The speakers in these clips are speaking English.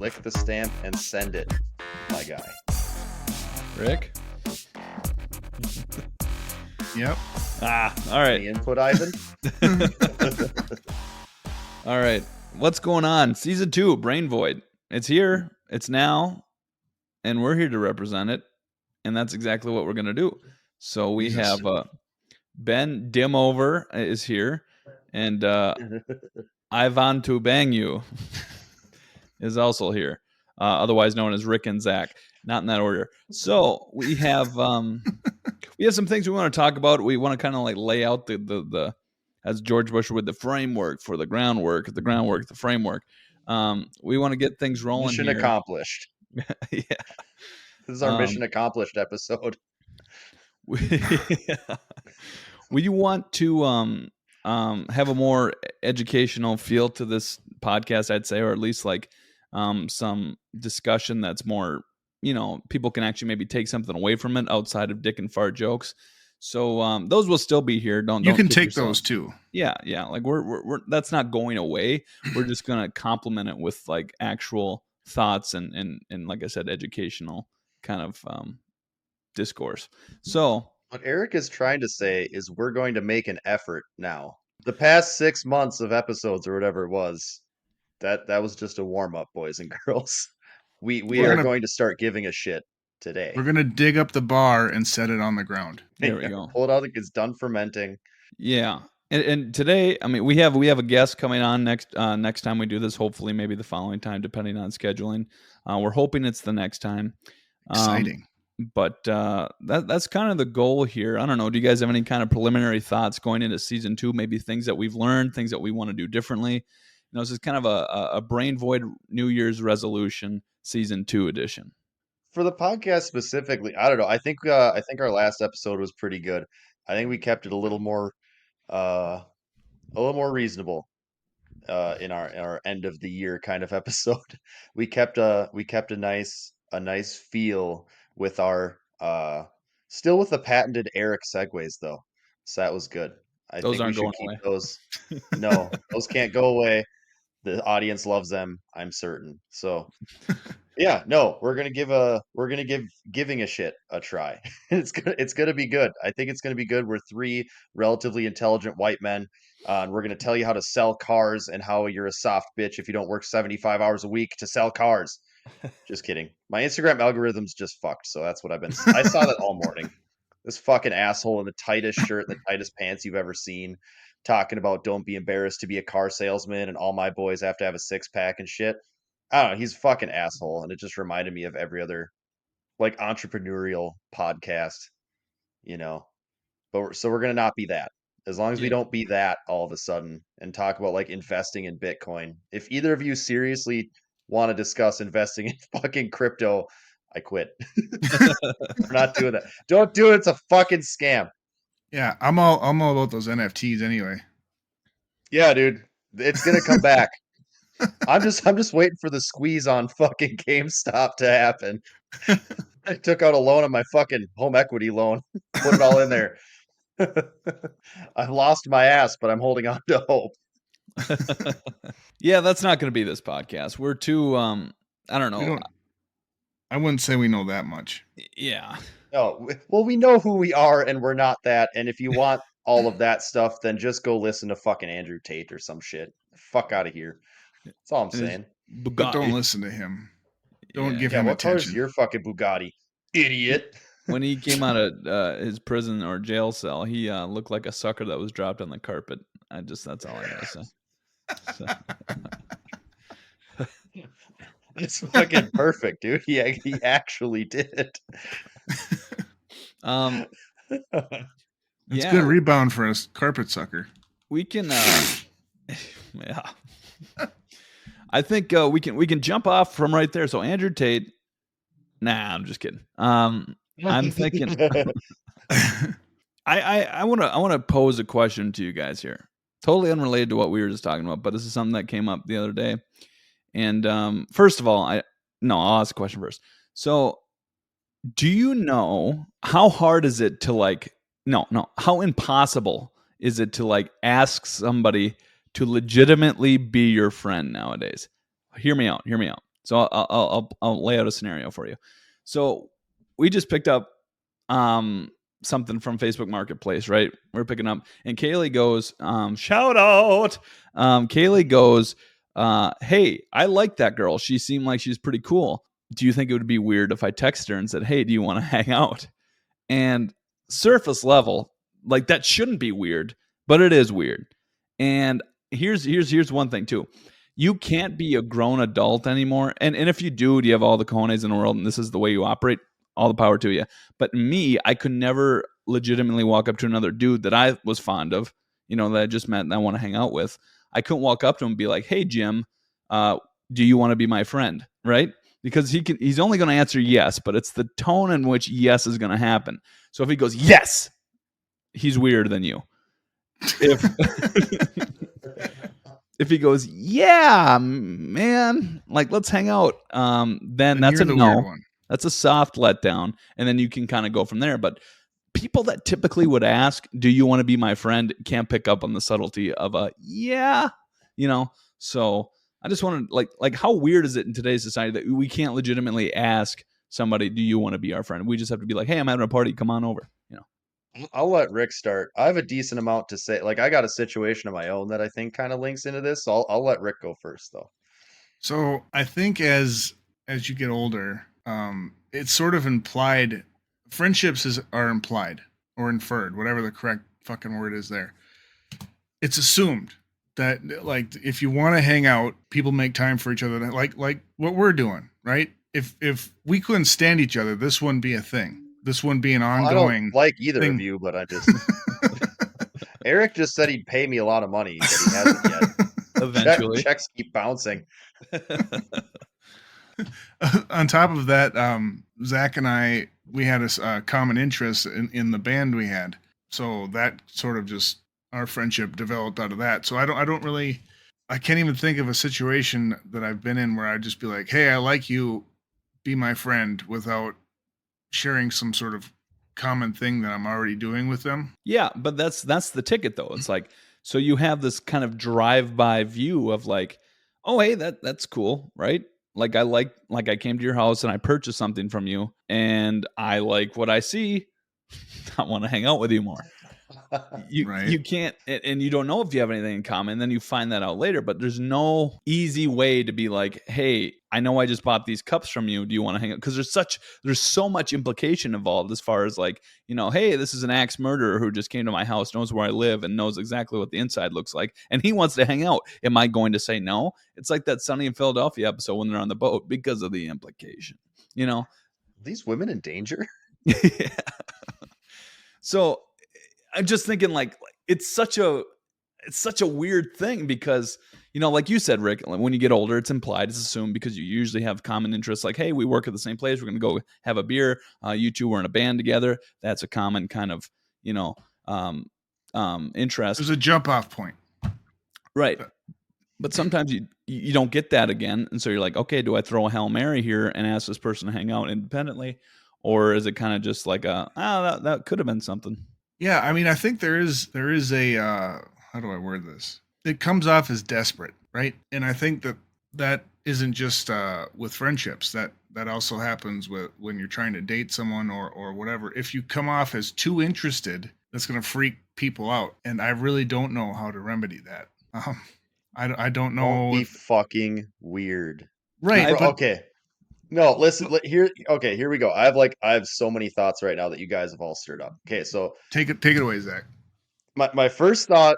lick the stamp, and send it, my guy. Rick? Yep. All right. Any input, Ivan? All right. What's going on? Season 2, Brain Void. It's here. It's now. And we're here to represent it. And that's exactly what we're going to do. So we have Ben Dimover is here. And Ivan to Bang You is also here. Otherwise known as Rick and Zach. Not in that order. So we have some things we want to talk about. We want to kind of like lay out the as George Bush would, the framework for the groundwork, the framework. We want to get things rolling. Mission here. accomplished. Yeah. This is our mission accomplished episode. We want to have a more educational feel to this podcast, I'd say, or at least like some discussion that's more, people can actually maybe take something away from it outside of dick and fart jokes. So those will still be here. Don't take yourself. Those too. Yeah. Like we're that's not going away. We're just gonna complement it with like actual thoughts and like I said, educational kind of discourse. So what Eric is trying to say is we're going to make an effort now. The past 6 months of episodes or whatever it was, that was just a warm up, boys and girls. We are going to start giving a shit today. We're gonna dig up the bar and set it on the ground. There we go. Pull it out. It's done fermenting. Yeah. And today, I mean, we have a guest coming on next time we do this. Hopefully, maybe the following time, depending on scheduling. We're hoping it's the next time. Exciting. But that's kind of the goal here. I don't know. Do you guys have any kind of preliminary thoughts going into season 2? Maybe things that we've learned, things that we want to do differently. This is kind of a Brain Void New Year's resolution season 2 edition. For the podcast specifically, I don't know. I think our last episode was pretty good. I think we kept it a little more reasonable in our end of the year kind of episode. We kept a nice feel with our still with the patented Eric segues though. So that was good. I those think aren't we should going keep away. those. No, those can't go away. The audience loves them, I'm certain. So yeah, no, we're gonna give giving a shit a try. It's gonna be good. I think it's gonna be good. We're 3 relatively intelligent white men, and we're gonna tell you how to sell cars and how you're a soft bitch if you don't work 75 hours a week to sell cars. Just kidding. My Instagram algorithm's just fucked, so that's what I saw that all morning. This fucking asshole in the tightest shirt and the tightest pants you've ever seen, talking about don't be embarrassed to be a car salesman and all my boys have to have a 6-pack and shit. I don't know. He's a fucking asshole, and it just reminded me of every other like entrepreneurial podcast, But we're gonna not be that. As long as we don't be that all of a sudden and talk about like investing in Bitcoin. If either of you seriously want to discuss investing in fucking crypto, I quit. We're not doing that. Don't do it. It's a fucking scam. Yeah, I'm all about those NFTs anyway. Yeah, dude. It's gonna come back. I'm just waiting for the squeeze on fucking GameStop to happen. I took out a loan on my fucking home equity loan, put it all in there. I've lost my ass, but I'm holding on to hope. Yeah, that's not going to be this podcast. We're too, I don't know. I wouldn't say we know that much. Yeah. No, well, we know who we are, and we're not that. And if you want all of that stuff, then just go listen to fucking Andrew Tate or some shit. Fuck out of here. That's all I'm saying. But don't listen to him. Don't give him what attention. color's your fucking Bugatti, idiot? When he came out of his prison or jail cell, he looked like a sucker that was dropped on the carpet. That's all I gotta say. So. It's fucking perfect, dude. He actually did. It's good rebound for a carpet sucker. We can, yeah. I think we can jump off from right there. So Andrew Tate. Nah, I'm just kidding. I'm thinking. I want to pose a question to you guys here. Totally unrelated to what we were just talking about, but this is something that came up the other day. And first of all, I'll ask a question first. So, do you know how hard is it to like? How impossible is it to like ask somebody to legitimately be your friend nowadays? Hear me out. So I'll lay out a scenario for you. So we just picked up something from Facebook Marketplace, right? We're picking up, and Kaylee goes, shout out. Kaylee goes, hey, I like that girl. She seemed like she's pretty cool. Do you think it would be weird if I text her and said, hey, do you want to hang out? And surface level, like that shouldn't be weird, but it is weird. And here's one thing too. You can't be a grown adult anymore. And if you do you have all the cojones in the world and this is the way you operate, all the power to you. But me, I could never legitimately walk up to another dude that I was fond of, that I just met and I want to hang out with. I couldn't walk up to him and be like, hey, Jim, do you want to be my friend? Right? Because he's only going to answer yes, but it's the tone in which yes is going to happen. So if he goes, yes, he's weirder than you. If if he goes, yeah, man, like let's hang out, then that's a no. That's a soft letdown, and then you can kind of go from there. But people that typically would ask, do you want to be my friend, can't pick up on the subtlety of a yeah, So I just want to like how weird is it in today's society that we can't legitimately ask somebody, do you want to be our friend? We just have to be like, hey, I'm having a party, come on over. I'll let Rick start. I have a decent amount to say. Like, I got a situation of my own that I think kind of links into this. So I'll let Rick go first, though. So I think as you get older, it's sort of implied. Friendships are implied or inferred, whatever the correct fucking word is there. It's assumed that like if you want to hang out, people make time for each other. Like what we're doing, right? If we couldn't stand each other, this wouldn't be a thing. This wouldn't be an ongoing. I don't like either thing. of you, but I just Eric just said he'd pay me a lot of money, but he hasn't yet. Eventually, checks keep bouncing. On top of that, Zach and I, we had a common interest in the band we had, so that sort of just our friendship developed out of that. So I can't even think of a situation that I've been in where I'd just be like, hey, I like you, be my friend, without sharing some sort of common thing that I'm already doing with them. Yeah, but that's the ticket though. It's like, so you have this kind of drive-by view of like, oh hey, that's cool, right? Like I came to your house and I purchased something from you and I like what I see. I want to hang out with you more. You can't, and you don't know if you have anything in common, and then you find that out later, but there's no easy way to be like, hey, I know I just bought these cups from you, do you want to hang out? Because there's so much implication involved as far as like, hey, this is an axe murderer who just came to my house, knows where I live, and knows exactly what the inside looks like, and he wants to hang out. Am I going to say no? It's like that Sunny in Philadelphia episode when they're on the boat, because of the implication. These women in danger. Yeah. So I'm just thinking like it's such a weird thing because, like you said, Rick, when you get older, it's implied, it's assumed because you usually have common interests. Like, hey, we work at the same place. We're going to go have a beer. You two were in a band together. That's a common kind of, interest. There's a jump off point. Right. But sometimes you don't get that again. And so you're like, okay, do I throw a Hail Mary here and ask this person to hang out independently? Or is it kind of just like that could have been something? Yeah, I mean, I think there is a how do I word this? It comes off as desperate, right? And I think that isn't just with friendships. That also happens when you're trying to date someone or whatever. If you come off as too interested, that's going to freak people out, and I really don't know how to remedy that. I don't know. Don't be fucking weird, right? Okay. No, listen. Here we go. I have so many thoughts right now that you guys have all stirred up. Okay, so take it away, Zach. My first thought.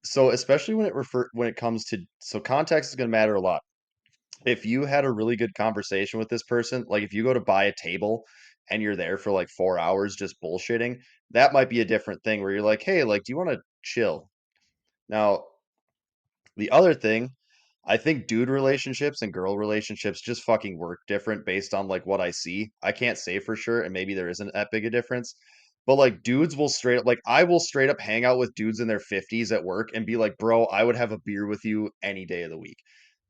So especially when it comes to context is going to matter a lot. If you had a really good conversation with this person, like if you go to buy a table and you're there for like 4 hours just bullshitting, that might be a different thing where you're like, hey, like, do you want to chill? Now, the other thing, I think dude relationships and girl relationships just fucking work different based on like what I see. I can't say for sure, and maybe there isn't that big a difference. But like dudes will straight up, like I will straight up hang out with dudes in their 50s at work and be like, bro, I would have a beer with you any day of the week.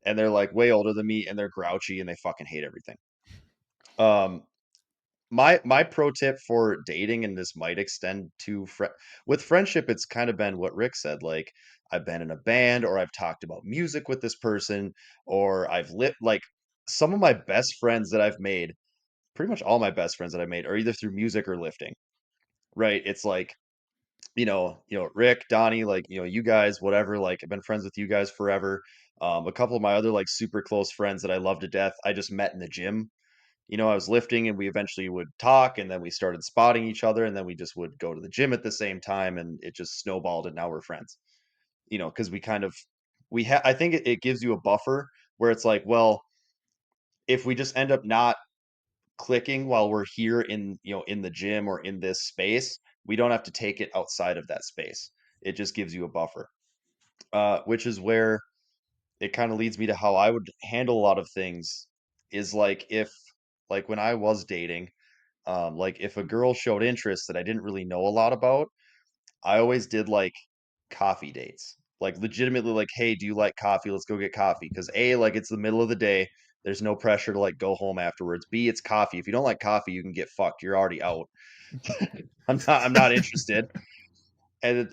And they're like way older than me and they're grouchy and they fucking hate everything. My pro tip for dating, and this might extend to with friendship, it's kind of been what Rick said. Like I've been in a band, or I've talked about music with this person, or I've lit like some of my best friends that I've made, pretty much all my best friends that I made are either through music or lifting, right? It's like, Rick, Donnie, like, you guys, whatever, like I've been friends with you guys forever. A couple of my other like super close friends that I love to death, I just met in the gym. I was lifting and we eventually would talk and then we started spotting each other and then we just would go to the gym at the same time and it just snowballed and now we're friends. Because we kind of I think it gives you a buffer where it's like, well, if we just end up not clicking while we're here in the gym or in this space, we don't have to take it outside of that space. It just gives you a buffer. Which is where it kind of leads me to how I would handle a lot of things is like if like when I was dating, like if a girl showed interest that I didn't really know a lot about, I always did like coffee dates. Like legitimately like, "Hey, do you like coffee? Let's go get coffee." Because A, like it's the middle of the day. There's no pressure to like go home afterwards. B, it's coffee. If you don't like coffee, you can get fucked. You're already out. I'm not interested. And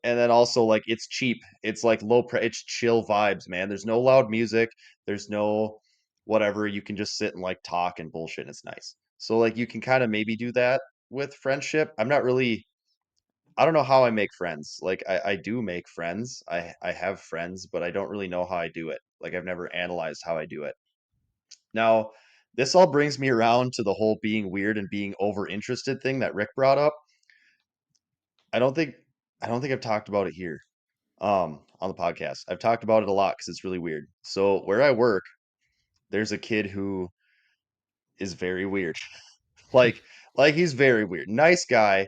then also like it's cheap. It's like it's chill vibes, man. There's no loud music. There's no whatever. You can just sit and like talk and bullshit and it's nice. So like you can kind of maybe do that with friendship. I don't know how I make friends. Like I do make friends. I have friends, but I don't really know how I do it. Like I've never analyzed how I do it. Now, this all brings me around to the whole being weird and being over interested thing that Rick brought up. I don't think I don't think I've talked about it here on the podcast. I've talked about it a lot cuz it's really weird. So, where I work, there's a kid who is very weird. Like he's very weird. Nice guy,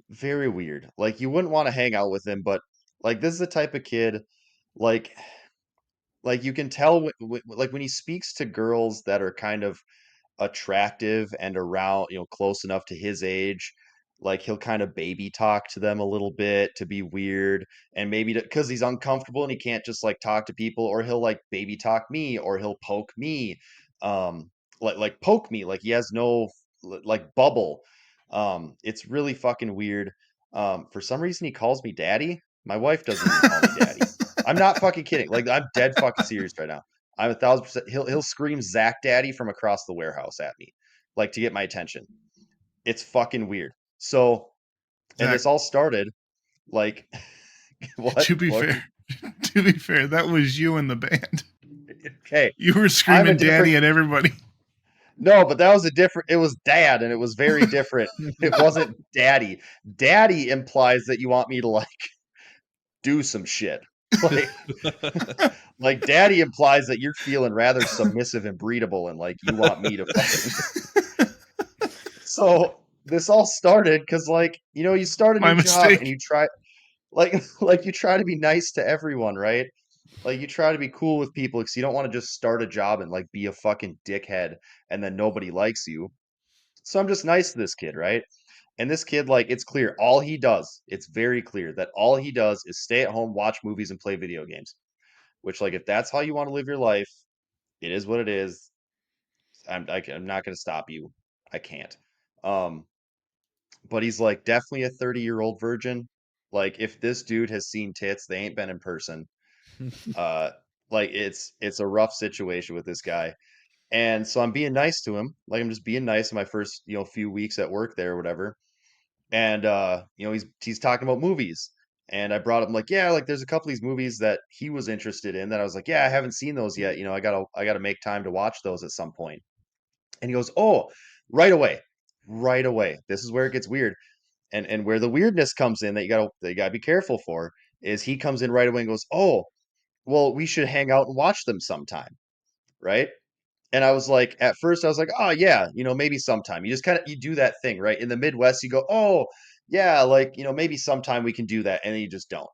very weird. Like you wouldn't want to hang out with him, but like this is the type of kid like you can tell like when he speaks to girls that are kind of attractive and around, close enough to his age, like he'll kind of baby talk to them a little bit to be weird and maybe because he's uncomfortable and he can't just like talk to people, or he'll like baby talk me or he'll poke me, um like poke me like he has no like bubble. It's really fucking weird. For some reason he calls me daddy. My wife doesn't even call me daddy. I'm not fucking kidding. Like I'm dead fucking serious right now. I'm 1,000%. He'll scream Zach Daddy from across the warehouse at me, like to get my attention. It's fucking weird. So, and Zach, this all started like what? to be What? fair, to be fair, that was you in the band. Okay, You were I'm a screaming different. "Daddy" at everybody. No, but that was a different. It was dad, and it was very different. It wasn't daddy. Daddy implies that you want me to like do some shit. Like, like daddy implies that you're feeling rather submissive and breedable, and like you want me to fucking. So this all started because, like, you start a My new job and mistake. you try, like, like you try to be nice to everyone, right? Like you try to be cool with people because you don't want to just start a job and like be a fucking dickhead and then nobody likes you. So I'm just nice to this kid, right? And this kid, like, it's clear all he does. It's very clear that all he does is stay at home, watch movies, and play video games. Which, like, if that's how you want to live your life, it is what it is. I'm not going to stop you. I can't. Um, but he's like definitely a 30-year-old virgin. Like if this dude has seen tits, they ain't been in person. Uh like it's a rough situation with this guy. And so I'm being nice to him. Like I'm just being nice in my first, few weeks at work there or whatever. And he's talking about movies. And I brought up like, yeah, like there's a couple of these movies that he was interested in that I was like, yeah, I haven't seen those yet. I gotta make time to watch those at some point. And he goes, oh, right away. Right away. This is where it gets weird. And where the weirdness comes in that you gotta be careful for is he comes in right away and goes, "Oh, well, we should hang out and watch them sometime," right? And I was like, at first, I was like, "Oh yeah, maybe sometime." You just kind of you do that thing, right? In the Midwest, you go, "Oh yeah, like maybe sometime we can do that," and then you just don't.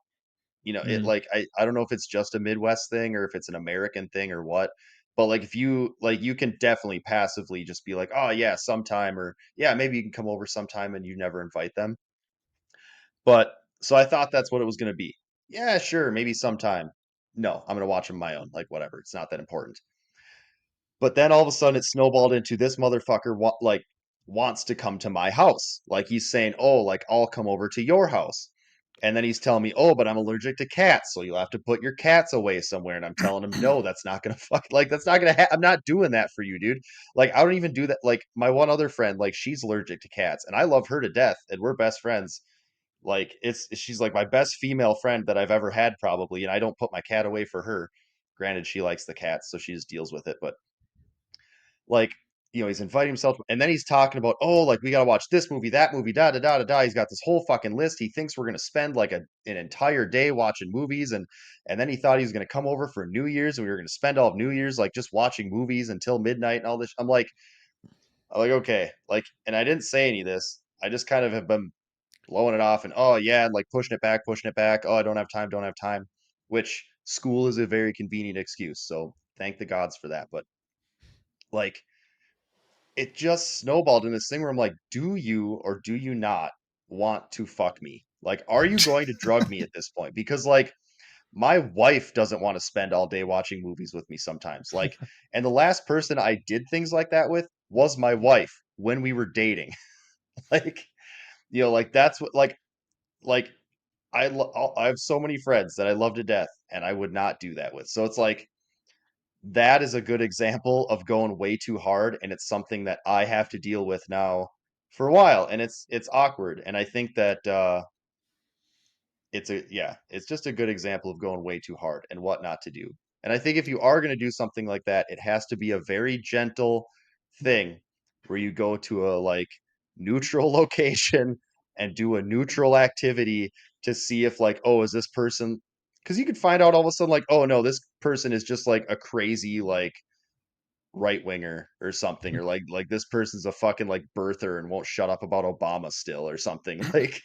It Mm. like I don't know if it's just a Midwest thing or if it's an American thing or what. But like if you like you can definitely passively just be like, "Oh yeah, sometime," or "Yeah, maybe you can come over sometime," and you never invite them. But so I thought that's what it was gonna be. Yeah, sure, maybe sometime. No, I'm gonna watch them my own, like, whatever, it's not that important. But then all of a sudden it snowballed into this motherfucker wants to come to my house. Like, he's saying, "Oh, like, I'll come over to your house." And then he's telling me, "Oh, but I'm allergic to cats, so you'll have to put your cats away somewhere." And I'm telling him, "No, that's not gonna that's not gonna. I'm not doing that for you, dude. Like, I don't even do that. Like, my one other friend, like, she's allergic to cats, and I love her to death, and we're best friends. Like, she's like my best female friend that I've ever had, probably, and I don't put my cat away for her. Granted, she likes the cats, so she just deals with it, but like, he's inviting himself, and then he's talking about, oh, like, we gotta watch this movie, that movie, da da da da da. He's got this whole fucking list. He thinks we're gonna spend like an entire day watching movies, and then he thought he was gonna come over for New Year's, and we were gonna spend all of New Year's like just watching movies until midnight and all this. I'm like, okay, like, and I didn't say any of this. I just kind of have been blowing it off, and oh yeah, and like pushing it back, pushing it back. Oh, I don't have time, don't have time. Which school is a very convenient excuse. So thank the gods for that. But like, it just snowballed in this thing where I'm like, do you or do you not want to fuck me? Like, are you going to drug me at this point? Because like my wife doesn't want to spend all day watching movies with me sometimes. Like, and the last person I did things like that with was my wife when we were dating. Like, like that's what like I have so many friends that I love to death, and I would not do that with. So it's like that is a good example of going way too hard, and it's something that I have to deal with now for a while, and it's awkward. And I think that it's just a good example of going way too hard and what not to do. And I think if you are going to do something like that, it has to be a very gentle thing where you go to a like neutral location and do a neutral activity to see if like, oh, is this person, because you could find out all of a sudden like, oh no, this person is just like a crazy like right winger or something, or like this person's a fucking like birther and won't shut up about Obama still or something. Like,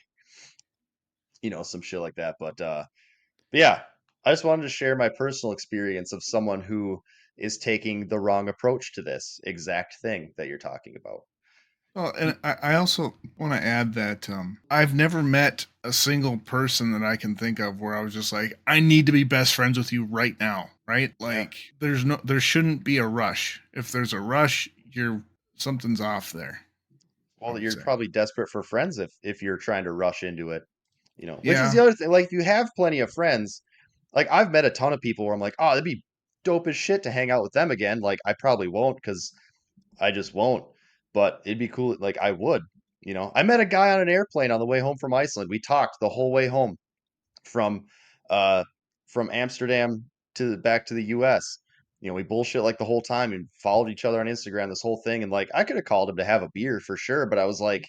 some shit like that. But yeah, I just wanted to share my personal experience of someone who is taking the wrong approach to this exact thing that you're talking about. Well, and I also want to add that I've never met a single person that I can think of where I was just like, I need to be best friends with you right now, right? Yeah. Like, there shouldn't be a rush. If there's a rush, something's off there. I Well, would you're say, probably desperate for friends if you're trying to rush into it, which is yeah, the other thing. Like, if you have plenty of friends, like I've met a ton of people where I'm like, oh, that'd be dope as shit to hang out with them again. Like, I probably won't because I just won't, but it'd be cool. Like, I would, I met a guy on an airplane on the way home from Iceland. We talked the whole way home from uh from Amsterdam to back to the US. We bullshit like the whole time and followed each other on Instagram, this whole thing. And like I could have called him to have a beer for sure, but I was like,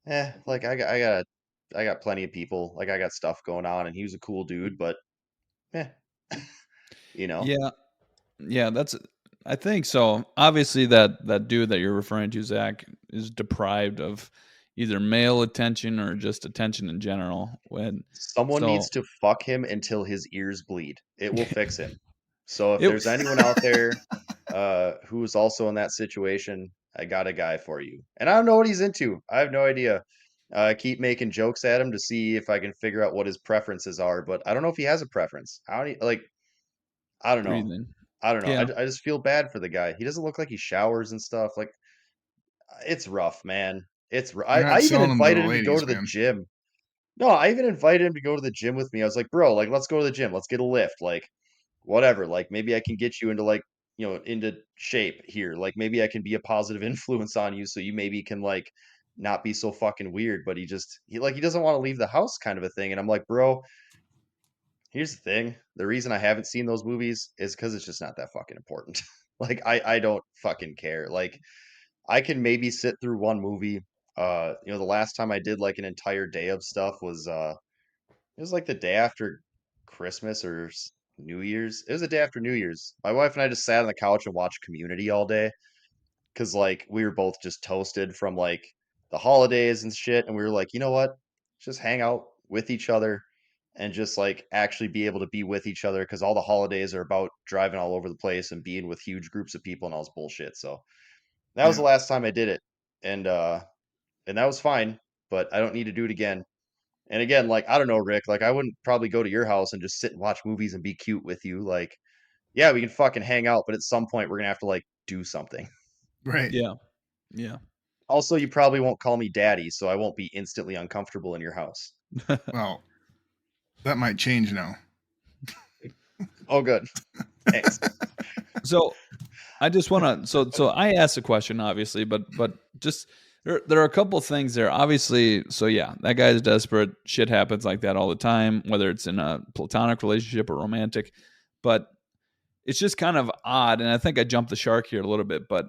like I got plenty of people. Like I got stuff going on, and he was a cool dude, but eh, you know. Yeah, yeah, that's I think so. Obviously, that dude that you're referring to, Zach, is deprived of either male attention or just attention in general. Someone So needs to fuck him until his ears bleed. It will fix him. So if it there's anyone out there who is also in that situation, I got a guy for you. And I don't know what he's into. I have no idea. I keep making jokes at him to see if I can figure out what his preferences are, but I don't know if he has a preference. I don't know. breathing. I don't know. Yeah, I just feel bad for the guy. He doesn't look like he showers and stuff. Like, it's rough, man. you're I not even selling them to the invited him to go ladies, to the man. gym. No, I even invited him to go to the gym with me. I was like, "Bro, like, let's go to the gym. Let's get a lift. Like, whatever. Like, maybe I can get you into like, into shape here. Like, maybe I can be a positive influence on you so you maybe can like not be so fucking weird." But he doesn't want to leave the house kind of a thing. And I'm like, "Bro, here's the thing. The reason I haven't seen those movies is because it's just not that fucking important. Like, I don't fucking care. Like, I can maybe sit through one movie. The last time I did like an entire day of stuff was it was like the day after Christmas or New Year's. It was the day after New Year's. My wife and I just sat on the couch and watched Community all day because like we were both just toasted from like the holidays and shit, and we were like, you know what? Just hang out with each other and just like actually be able to be with each other because all the holidays are about driving all over the place and being with huge groups of people and all this bullshit. So that was Yeah, the last time I did it, and and that was fine. But I don't need to do it again. And again, like, I don't know, Rick, like, I wouldn't probably go to your house and just sit and watch movies and be cute with you. Like, yeah, we can fucking hang out, but at some point we're gonna have to like do something. right. yeah, yeah. Also, you probably won't call me daddy, so I won't be instantly uncomfortable in your house. Well, that might change now. Oh, good. Thanks. So I just want to. So I asked a question, obviously, but just there are a couple things there. Obviously, so yeah, that guy's desperate. Shit happens like that all the time, whether it's in a platonic relationship or romantic. But it's just kind of odd, and I think I jumped the shark here a little bit. But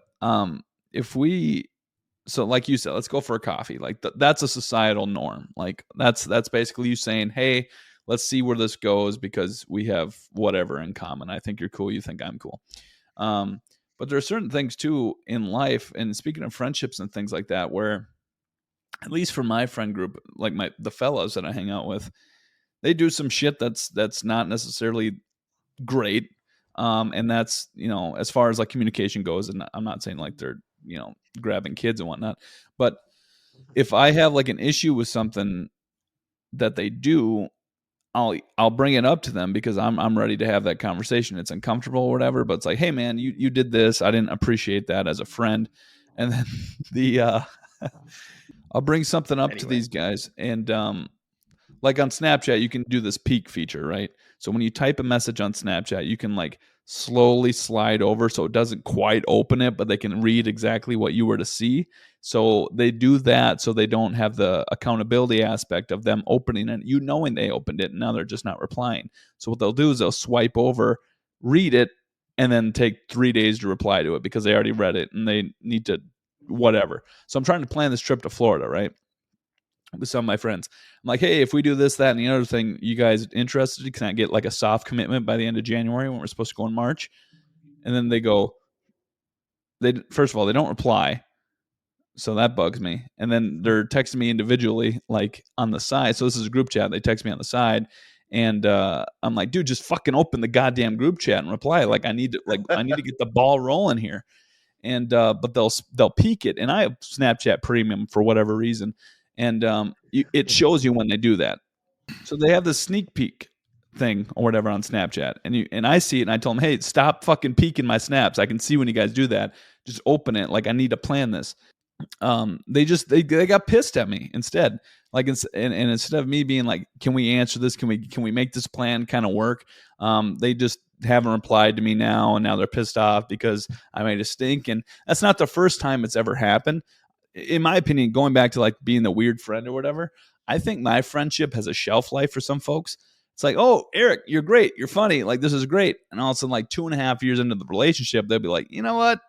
if we, so like you said, let's go for a coffee. Like that's a societal norm. Like that's basically you saying, hey, let's see where this goes because we have whatever in common. I think you're cool. You think I'm cool. Um, but there are certain things too in life, and speaking of friendships and things like that, where at least for my friend group, like the fellows that I hang out with, they do some shit that's not necessarily great. And that's, as far as like communication goes, and I'm not saying like they're, grabbing kids and whatnot, but if I have like an issue with something that they do, I'll bring it up to them because I'm ready to have that conversation. It's uncomfortable or whatever, but it's like, hey man, you did this. I didn't appreciate that as a friend. And then the I'll bring something up to Anyway. these guys, and like on Snapchat, you can do this peek feature, right? So when you type a message on Snapchat, you can like slowly slide over so it doesn't quite open it, but they can read exactly what you were to see. So they do that so they don't have the accountability aspect of them opening it, you knowing they opened it, and now they're just not replying. So what they'll do is they'll swipe over, read it, and then take 3 days to reply to it because they already read it and they need to whatever. So I'm trying to plan this trip to Florida, right? With some of my friends. I'm like, hey, if we do this, that, and the other thing, you guys interested? Can I get like a soft commitment by the end of January when we're supposed to go in March? And then they go, first of all, they don't reply. So that bugs me. And then they're texting me individually, like on the side. So this is a group chat. They text me on the side. And I'm like, dude, just fucking open the goddamn group chat and reply. Like I need to get the ball rolling here. And but they'll peek it, and I have Snapchat Premium for whatever reason, and it shows you when they do that. So they have this sneak peek thing or whatever on Snapchat, and I see it, and I told them, hey, stop fucking peeking my snaps. I can see when you guys do that. Just open it. Like I need to plan this. They got pissed at me instead. Like and instead of me being like, can we answer this? Can we make this plan kind of work? They just haven't replied to me now, and now they're pissed off because I made a stink. And that's not the first time it's ever happened. In my opinion, going back to like being the weird friend or whatever, I think my friendship has a shelf life for some folks. It's like, oh, Eric, you're great. You're funny. Like, this is great. And all of a sudden, like 2.5 years into the relationship, they'll be like, you know what?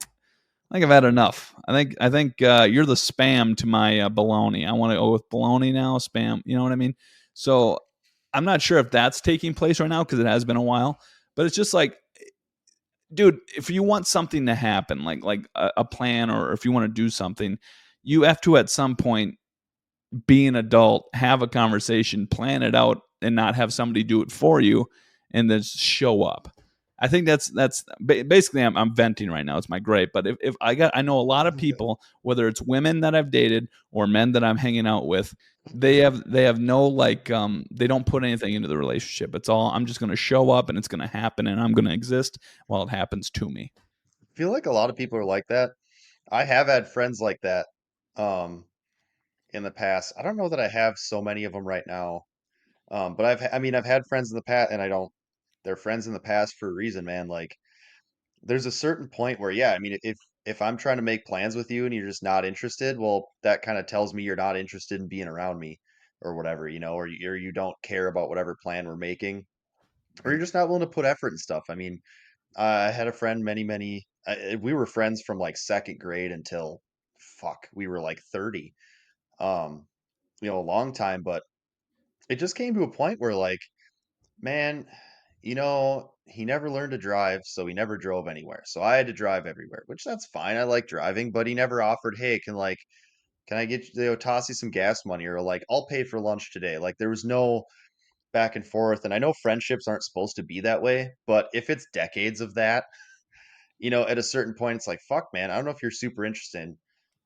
I think I've had enough. I think you're the spam to my baloney. I want to go with baloney now, spam. You know what I mean? So I'm not sure if that's taking place right now because it has been a while. But it's just like, dude, if you want something to happen, like a plan, or if you want to do something, you have to at some point be an adult, have a conversation, plan it out, and not have somebody do it for you, and then show up. I think that's basically I'm venting right now. It's my gripe. But if I know a lot of people, whether it's women that I've dated or men that I'm hanging out with, they have no like they don't put anything into the relationship. It's all I'm just going to show up and it's going to happen and I'm going to exist while it happens to me. I feel like a lot of people are like that. I have had friends like that um, in the past. I don't know that I have so many of them right now. But I mean, I've had friends in the past, and I don't. They're friends in the past for a reason, man. Like, there's a certain point where, yeah, I mean, if I'm trying to make plans with you and you're just not interested, well, that kind of tells me you're not interested in being around me, or whatever, or you don't care about whatever plan we're making, or you're just not willing to put effort and stuff. I mean, I had a friend many, we were friends from like second grade until, fuck, we were like 30. Um, a long time, but it just came to a point where like, man, he never learned to drive, so he never drove anywhere. So I had to drive everywhere, which that's fine. I like driving, but he never offered, hey, can I get you, toss you some gas money, or like I'll pay for lunch today. Like there was no back and forth. And I know friendships aren't supposed to be that way, but if it's decades of that, at a certain point, it's like, fuck, man, I don't know if you're super interested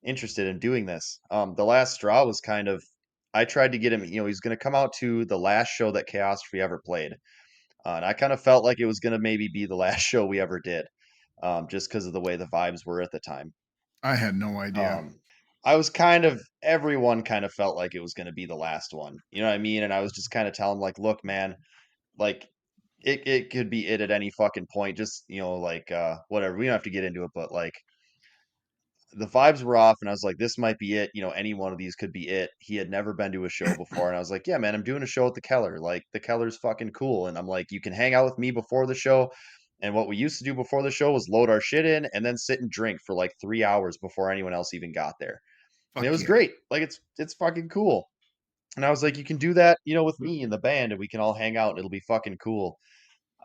in doing this. The last straw was kind of, I tried to get him, he's going to come out to the last show that Chaos Free ever played. And I kind of felt like it was going to maybe be the last show we ever did, just because of the way the vibes were at the time. I had no idea. everyone kind of felt like it was going to be the last one. You know what I mean? And I was just kind of telling like, look, man, like it could be it at any fucking point. Just, like whatever. We don't have to get into it, but like the vibes were off and I was like, this might be it. Any one of these could be it. He had never been to a show before. And I was like, yeah, man, I'm doing a show at the Keller. Like the Keller's fucking cool. And I'm like, you can hang out with me before the show. And what we used to do before the show was load our shit in and then sit and drink for like 3 hours before anyone else even got there. And it Fuck was yeah. great. Like it's fucking cool. And I was like, you can do that, with me and the band and we can all hang out and it'll be fucking cool.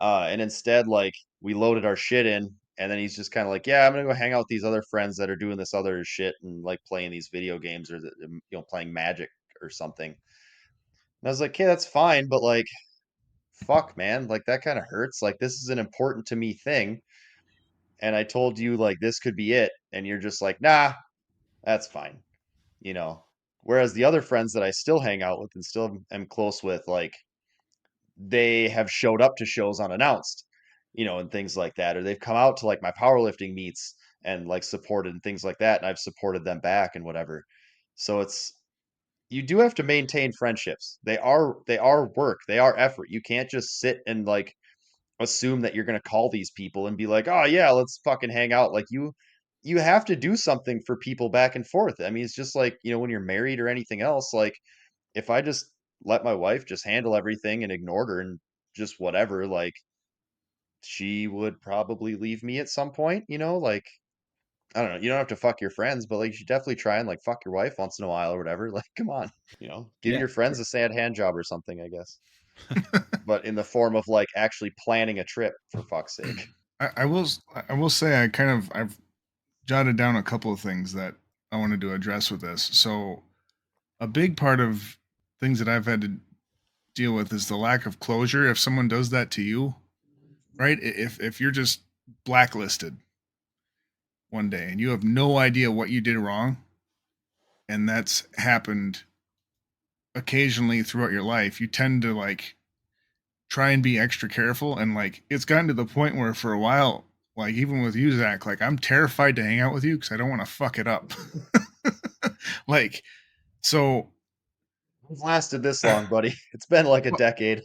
And instead, like, we loaded our shit in, and then he's just kind of like, yeah, I'm gonna go hang out with these other friends that are doing this other shit and like playing these video games or playing Magic or something. And I was like, okay, that's fine, but like, fuck, man, like that kind of hurts. Like, this is an important to me thing, and I told you like this could be it, and you're just like, nah, that's fine, you know. Whereas the other friends that I still hang out with and still am close with, like, they have showed up to shows unannounced, and things like that, or they've come out to like my powerlifting meets and like supported and things like that, and I've supported them back and whatever. So you do have to maintain friendships. They are work, they are effort. You can't just sit and like assume that you're going to call these people and be like, "Oh yeah, let's fucking hang out." Like you have to do something for people back and forth. I mean, it's just like, when you're married or anything else, like if I just let my wife just handle everything and ignored her and just whatever, like she would probably leave me at some point, like I don't know, you don't have to fuck your friends, but like you should definitely try and like fuck your wife once in a while or whatever. Like, come on, give Yeah. your friends a sad hand job or something, I guess. But in the form of like actually planning a trip for fuck's sake. I will say I've jotted down a couple of things that I wanted to address with this. So a big part of things that I've had to deal with is the lack of closure. If someone does that to you, right? If you're just blacklisted one day and you have no idea what you did wrong, and that's happened occasionally throughout your life, you tend to like try and be extra careful. And like it's gotten to the point where for a while, like even with you, Zach, like I'm terrified to hang out with you because I don't want to fuck it up. Like, so It's lasted this long, buddy. It's been like a well, decade.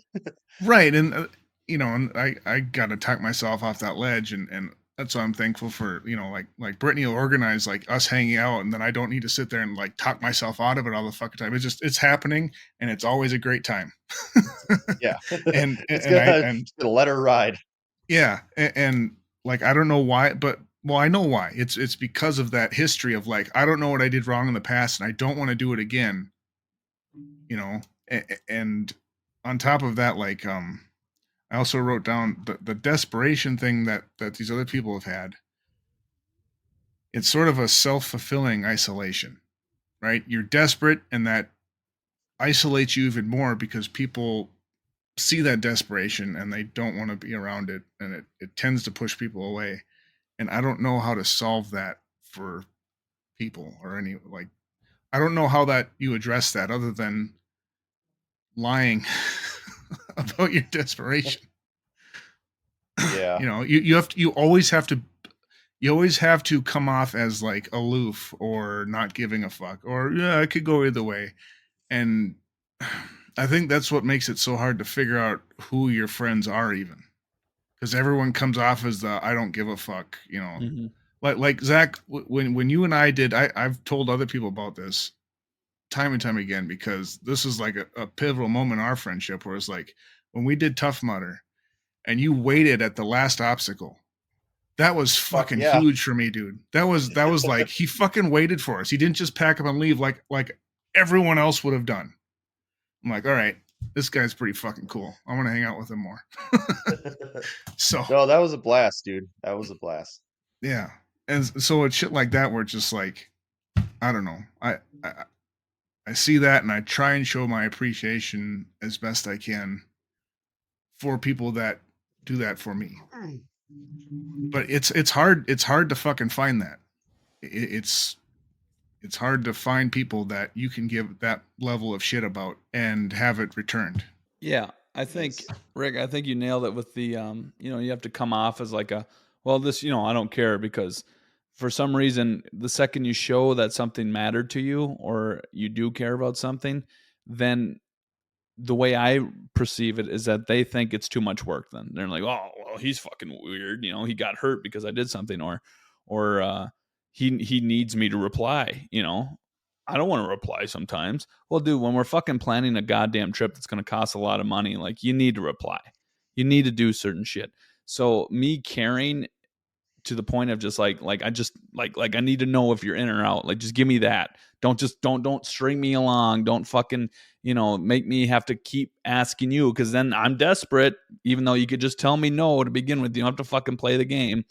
right. And and I got to talk myself off that ledge, and that's why I'm thankful for, like Brittany will organize like us hanging out, and then I don't need to sit there and like talk myself out of it all the fucking time. It's happening, and it's always a great time. Yeah. and It's and I gonna, and just gonna let her ride. yeah, and like I don't know why, but well, I know why. It's because of that history of like I don't know what I did wrong in the past, and I don't want to do it again. And on top of that, like I also wrote down the desperation thing that these other people have had. It's sort of a self-fulfilling isolation, right? You're desperate, and that isolates you even more because people see that desperation and they don't want to be around it, and it tends to push people away. And I don't know how to solve that for people or any like I don't know how that you address that other than lying about your desperation. Yeah. You always have to come off as like aloof or not giving a fuck, or yeah, it could go either way. And I think that's what makes it so hard to figure out who your friends are, even because everyone comes off as the I don't give a fuck, Mhm. like Zach, when you and I did, I've told other people about this time and time again, because this is like a pivotal moment in our friendship where it's like when we did Tough Mudder and you waited at the last obstacle. That was Fuck fucking yeah. huge for me, dude. That was like he fucking waited for us. He didn't just pack up and leave like everyone else would have done. I'm like, all right, this guy's pretty fucking cool. I want to hang out with him more. So No, that was a blast, dude. That was a blast. yeah, and so it's shit like that where it's just like I don't know. I see that and I try and show my appreciation as best I can for people that do that for me. But it's hard to fucking find that. It's hard to find people that you can give that level of shit about and have it returned. Yeah, I think It's Rick, I think you nailed it with the you have to come off as like a well, this, I don't care because for some reason, the second you show that something mattered to you or you do care about something, then the way I perceive it is that they think it's too much work. Then they're like, "Oh, well, he's fucking weird. You know, he got hurt because I did something, or he needs me to reply. You know, I don't want to reply sometimes. Well, dude, when we're fucking planning a goddamn trip that's going to cost a lot of money, like you need to reply. You need to do certain shit. So me caring to the point of just like I just like I need to know if you're in or out. Like just give me that. Don't string me along. Don't fucking, make me have to keep asking you because then I'm desperate, even though you could just tell me no to begin with. You don't have to fucking play the game.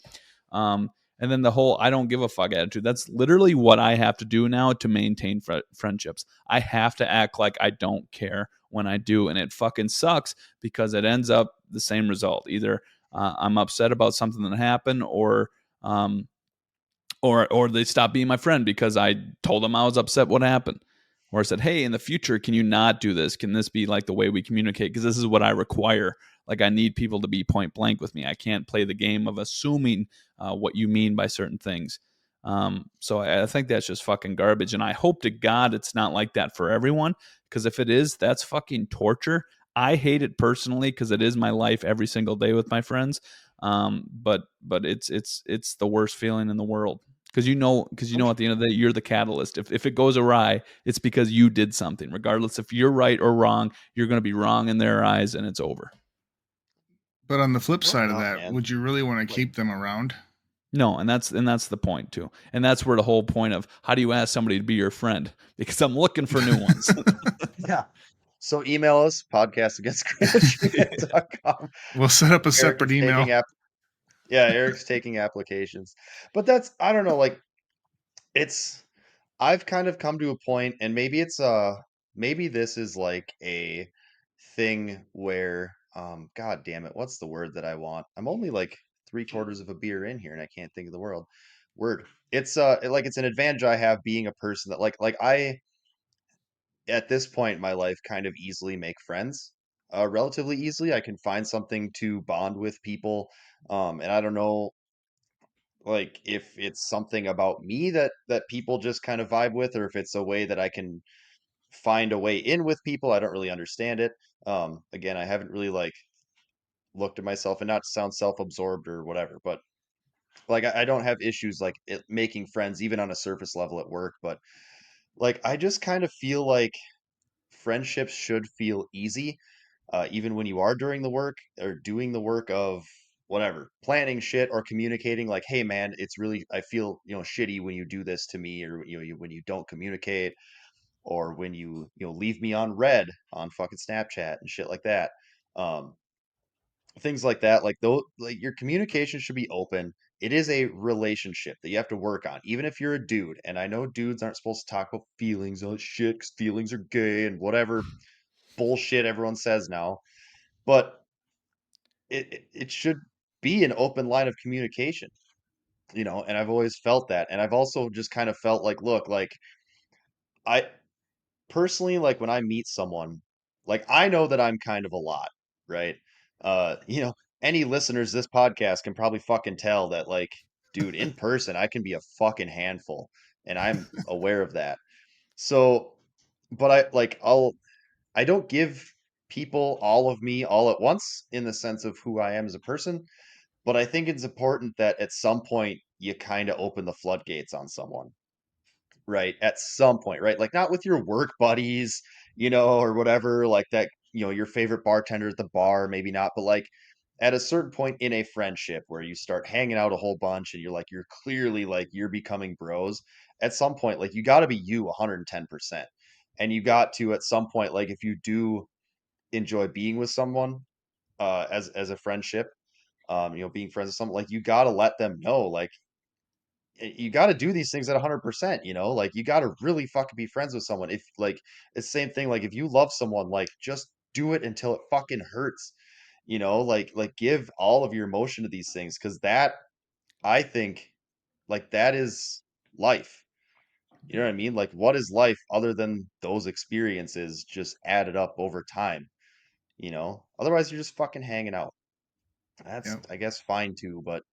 And then the whole I don't give a fuck attitude. That's literally what I have to do now to maintain friendships. I have to act like I don't care when I do. And it fucking sucks because it ends up the same result. Either I'm upset about something that happened, um, or they stopped being my friend because I told them I was upset what happened. Or I said, hey, in the future, can you not do this? Can this be like the way we communicate? Because this is what I require. Like I need people to be point blank with me. I can't play the game of assuming what you mean by certain things. So I think that's just fucking garbage. And I hope to God it's not like that for everyone. Because if it is, that's fucking torture. I hate it personally because it is my life every single day with my friends. But it's the worst feeling in the world because at the end of the day you're the catalyst. If it goes awry, it's because you did something. Regardless if you're right or wrong, you're going to be wrong in their eyes, and it's over. But on the flip Growing side of up, that, man, would you really want to like keep them around? No, and that's the point too. And that's where the whole point of how do you ask somebody to be your friend? Because I'm looking for new ones. yeah. So email us podcastagainstgmail.com. We'll set up a Eric separate is email. Eric's taking applications. But that's I don't know, like it's I've kind of come to a point and maybe this is like a thing where god damn it, what's the word that I want? I'm only like 3/4 of a beer in here and I can't think of the word. It's like it's an advantage I have being a person that like I at this point in my life kind of easily make friends. Relatively easily. I can find something to bond with people. And I don't know like if it's something about me that people just kind of vibe with, or if it's a way that I can find a way in with people. I don't really understand it. Again, I haven't really like looked at myself and not to sound self-absorbed or whatever, but like I don't have issues like making friends even on a surface level at work, but like I just kind of feel like friendships should feel easy, even when you are doing the work or doing the work of whatever, planning shit or communicating. Like, hey, man, it's really I feel shitty when you do this to me, or when you don't communicate, or when you leave me on red on fucking Snapchat and shit like that. Um, things like that. Like though, like your communication should be open. It is a relationship that you have to work on, even if you're a dude. And I know dudes aren't supposed to talk about feelings, oh shit, 'cause feelings are gay and whatever bullshit everyone says now. But it should be an open line of communication, and I've always felt that. And I've also just kind of felt like, look, like I personally, like when I meet someone, like I know that I'm kind of a lot, right? Any listeners to this podcast can probably fucking tell that, like, dude, in person, I can be a fucking handful, and I'm aware of that. So, but I don't give people all of me all at once in the sense of who I am as a person, but I think it's important that at some point you kind of open the floodgates on someone, right? At some point, right? Like not with your work buddies, or whatever, like that, your favorite bartender at the bar, maybe not, but like at a certain point in a friendship where you start hanging out a whole bunch and you're clearly like you're becoming bros, at some point, like you got to be you 110%. And you got to at some point, like if you do enjoy being with someone, as a friendship, being friends with someone, like you got to let them know, like you got to do these things at 100%, like you got to really fucking be friends with someone. If like it's the same thing, like if you love someone, like just do it until it fucking hurts, like give all of your emotion to these things, because that, I think, like that is life. You know what I mean? Like what is life other than those experiences just added up over time? Otherwise you're just fucking hanging out. That's, Yep. I guess, fine too, but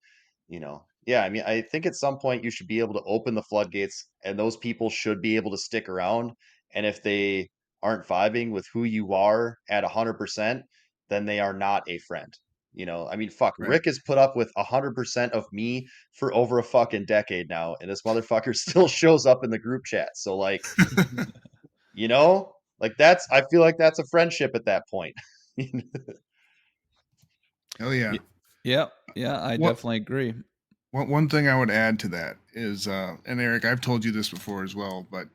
Yeah, I mean, I think at some point you should be able to open the floodgates and those people should be able to stick around. And if they aren't vibing with who you are at 100%, then they are not a friend. I mean, fuck, Right. Rick has put up with 100% of me for over a fucking decade now, and this motherfucker still shows up in the group chat. So, like, I feel like that's a friendship at that point. Hell yeah. Yeah, yeah, I What definitely agree. one thing I would add to that is, and Eric, I've told you this before as well, but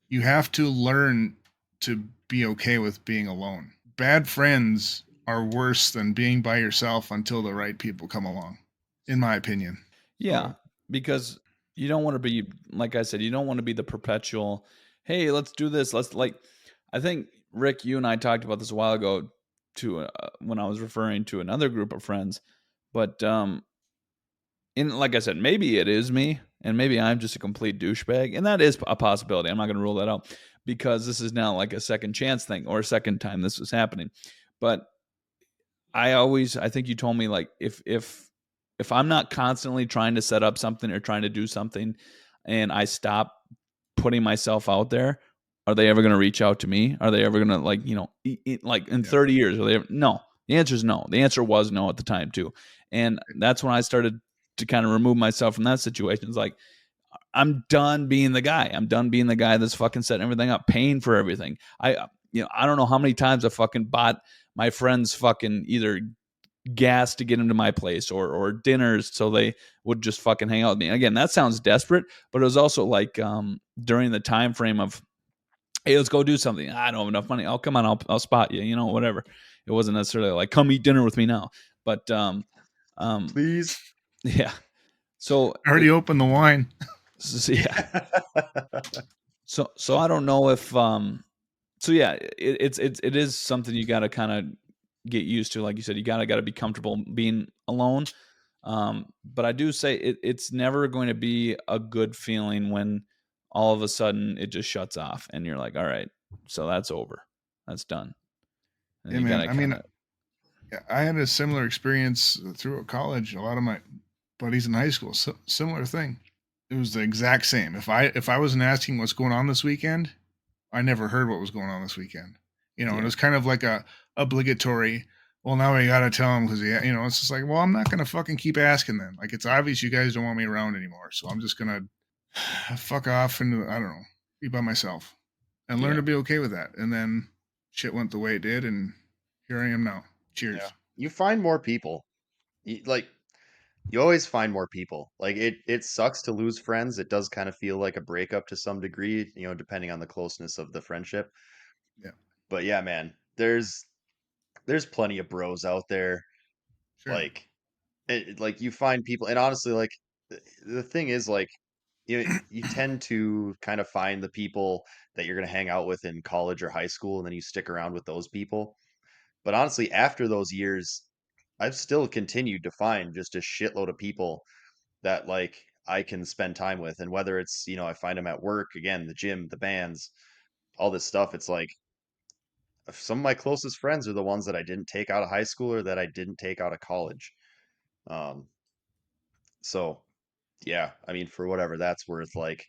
you have to learn to be okay with being alone. Bad friends are worse than being by yourself until the right people come along, in my opinion. Yeah, because you don't want to be, like I said, you don't want to be the perpetual, hey, let's do this. Let's like, I think Rick, you and I talked about this a while ago to when I was referring to another group of friends, but like I said, maybe it is me, and maybe I'm just a complete douchebag, and that is a possibility. I'm not going to rule that out because this is now like a second chance thing or a second time this was happening. But I think you told me like if I'm not constantly trying to set up something or trying to do something, and I stop putting myself out there, are they ever going to reach out to me? Are they ever going to like like in 30 years? Are they no? The answer is no. The answer was no at the time too, and that's when I started to kind of remove myself from that situation. It's like I'm done being the guy. I'm done being the guy that's fucking setting everything up, paying for everything. I don't know how many times I fucking bought my friends fucking either gas to get into my place or dinners so they would just fucking hang out with me. And again, that sounds desperate, but it was also like during the time frame of, hey, let's go do something. I don't have enough money. Oh, come on, I'll spot you. Whatever. It wasn't necessarily like come eat dinner with me now, but Please. yeah. So I already opened the wine. yeah. So I don't know if so yeah, it is something you got to kind of get used to. Like you said, you got to be comfortable being alone. But I do say it's never going to be a good feeling when all of a sudden it just shuts off and you're like, all right, so that's over, that's done, and Yeah, you man. gotta I kind mean, of yeah, I had a similar experience through college. A lot of my buddies in high school, similar thing. It was the exact same. If I wasn't asking what's going on this weekend, I never heard what was going on this weekend. And it yeah was kind of like a obligatory. Well, now I gotta tell him because it's just like, well, I'm not gonna fucking keep asking them. Like it's obvious you guys don't want me around anymore, so I'm just gonna fuck off and I don't know, be by myself and learn yeah to be okay with that. And then shit went the way it did, and here I am now. Yeah. Cheers. You find more people. Like you always find more people. Like it sucks to lose friends. It does kind of feel like a breakup to some degree, depending on the closeness of the friendship. Yeah, But yeah, man, there's plenty of bros out there. sure. Like like you find people, and honestly, like the thing is, like you tend to kind of find the people that you're gonna hang out with in college or high school, and then you stick around with those people. But honestly, after those years, I've still continued to find just a shitload of people that like I can spend time with. And whether it's, I find them at work, again, the gym, the bands, all this stuff, it's like some of my closest friends are the ones that I didn't take out of high school or that I didn't take out of college. Um, so yeah, I mean, for whatever that's worth, like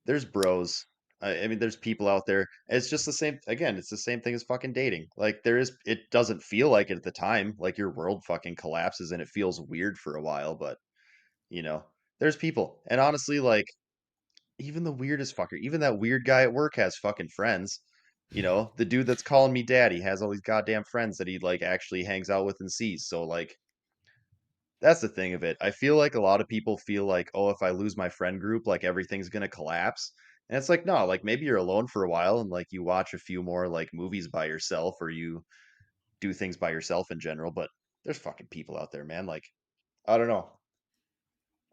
there's bros. I mean, there's people out there. It's just the same. Again, it's the same thing as fucking dating. Like there is, it doesn't feel like it at the time. Like your world fucking collapses and it feels weird for a while. But you know, there's people, and honestly, like even the weirdest fucker, even that weird guy at work has fucking friends. The dude that's calling me daddy has all these goddamn friends that he like actually hangs out with and sees. So like that's the thing of it. I feel like a lot of people feel like, oh, if I lose my friend group, like everything's gonna collapse. And it's like, no, like maybe you're alone for a while and like you watch a few more like movies by yourself or you do things by yourself in general, but there's fucking people out there, man. Like, I don't know.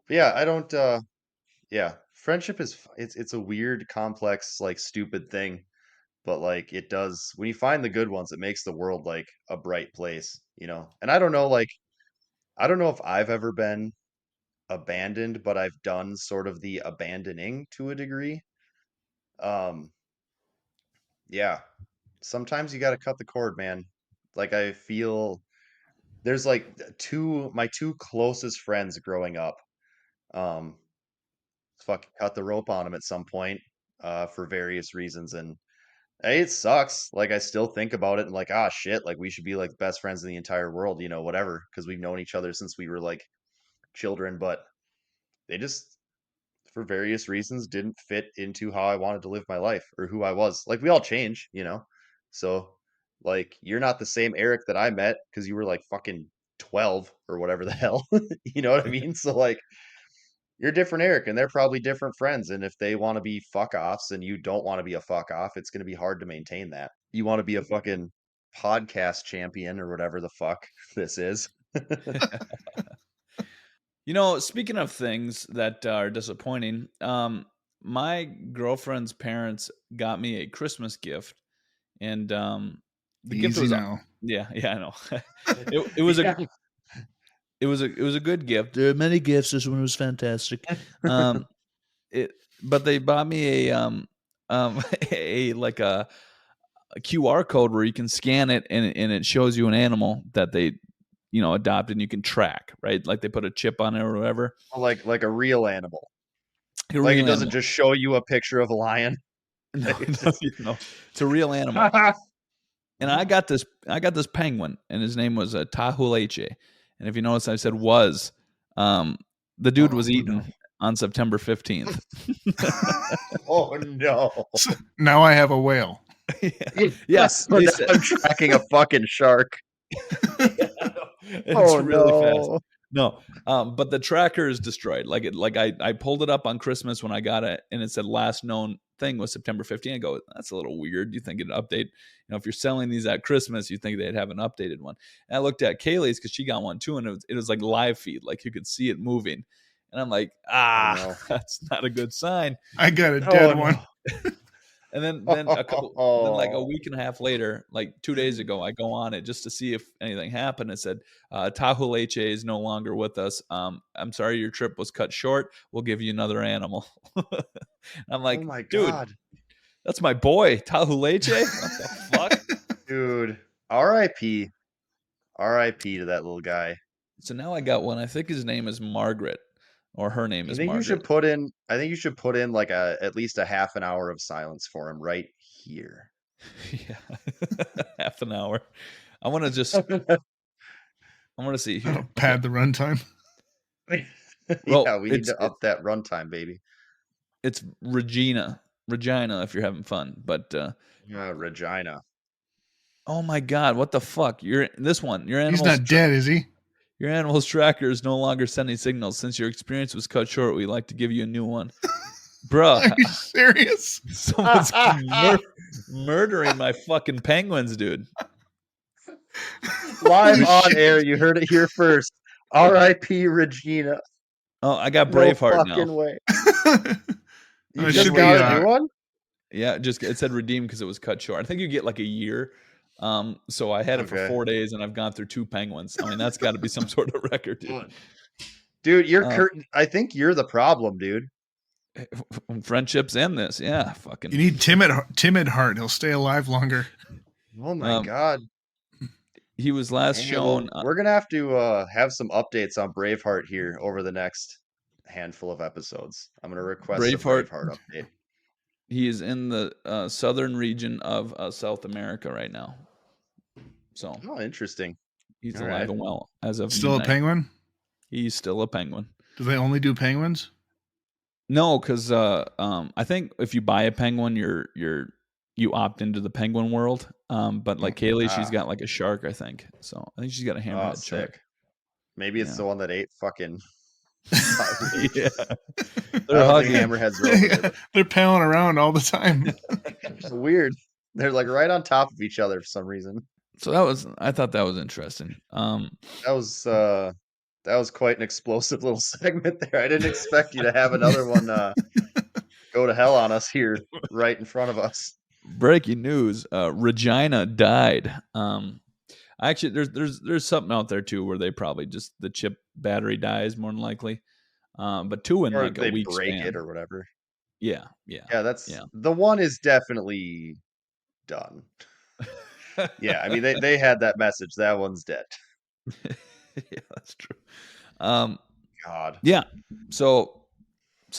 But yeah, I don't yeah, friendship is it's a weird, complex, like stupid thing, but like it does when you find the good ones, it makes the world like a bright place. And I don't know, like I don't know if I've ever been abandoned, but I've done sort of the abandoning to a degree. Um, yeah, sometimes you got to cut the cord, man. Like I feel there's like my two closest friends growing up. Um, fucking cut the rope on them at some point, for various reasons, and hey, it sucks. Like I still think about it and like, ah, shit. Like we should be like best friends in the entire world, whatever, because we've known each other since we were like children. But they just, for various reasons, didn't fit into how I wanted to live my life or who I was. Like we all change. So like you're not the same Eric that I met because you were like fucking 12 or whatever the hell. You know what I mean? So like you're different Eric and they're probably different friends. And if they want to be fuck offs and you don't want to be a fuck off, it's going to be hard to maintain that. You want to be a fucking podcast champion or whatever the fuck this is. Speaking of things that are disappointing, my girlfriend's parents got me a Christmas gift, and the gift Easy was now. yeah, I know. It was a it was a good gift. There are many gifts. This one was fantastic. But they bought me a like a QR code where you can scan it and it shows you an animal that they adopted and you can track, right? Like they put a chip on it or whatever. Like a real animal. A Like real it doesn't animal. just show you a picture of a lion. No, It's just... it's a real animal. And I got this penguin, and his name was Tahuleche. And if you notice, I said was. The dude was eaten on September 15th. Oh no! So now I have a whale. Yes, I'm tracking a fucking shark. It's really fast. No, but the tracker is destroyed. I pulled it up on Christmas when I got it, and it said last known thing was September 15th. I go, that's a little weird. You think it'd update? If you're selling these at Christmas, you think they'd have an updated one. And I looked at Kaylee's because she got one too, and it was like live feed, like you could see it moving. And I'm like, no. That's not a good sign. I got a dead one. And then then like a week and a half later, like 2 days ago, I go on it just to see if anything happened. It said, Tahuleche is no longer with us. I'm sorry, your trip was cut short. We'll give you another animal. I'm like, oh my dude, God. That's my boy, Tahuleche. What the fuck? Dude, R.I.P. R.I.P. to that little guy. So now I got one. I think his name is Margaret. Or her name is Margaret. I think you should put in like at least a half an hour of silence for him right here. Yeah. Half an hour. I want to see here. Pad the runtime. Yeah, we need to up that runtime, baby. It's Regina, if you're having fun. But Regina. Oh my God, what the fuck? Your animal's He's not dead, is he? Your animal's tracker is no longer sending signals. Since your experience was cut short, we'd like to give you a new one. Bruh. Are you serious? Someone's murdering my fucking penguins, dude. Live on air, you heard it here first. R.I.P. Regina. Oh, I got Braveheart now. No fucking way. You just got a new one? Yeah, it said redeem because it was cut short. I think you get like a year. So I had it for 4 days, and I've gone through 2 penguins. I mean, that's got to be some sort of record, dude. Dude, I think you're the problem, dude. Friendships end this, yeah. Fucking. You need timid heart. He'll stay alive longer. Oh my God. He was last shown. We're gonna have to have some updates on Braveheart here over the next handful of episodes. I'm gonna request a Braveheart update. He is in the southern region of South America right now. So, interesting. He's alive and well as of still midnight. A penguin. He's still a penguin. Do they only do penguins? No, because I think if you buy a penguin, you opt into the penguin world. But like Kaylee, she's got like a shark, I think. So I think she's got a hammerhead shark. Maybe it's the one that ate fucking. Yeah, they're hugging hammerheads. They're palling around all the time. It's weird. They're like right on top of each other for some reason. So I thought that was interesting. That was quite an explosive little segment there. I didn't expect you to have another one go to hell on us here right in front of us. Breaking news: Regina died. Actually, there's something out there too where they probably just the chip battery dies more than likely. But 2 in like a week break span. it or whatever. Yeah. The one is definitely done. Yeah, I mean they had that message. That one's dead. Yeah, that's true. God. Yeah. So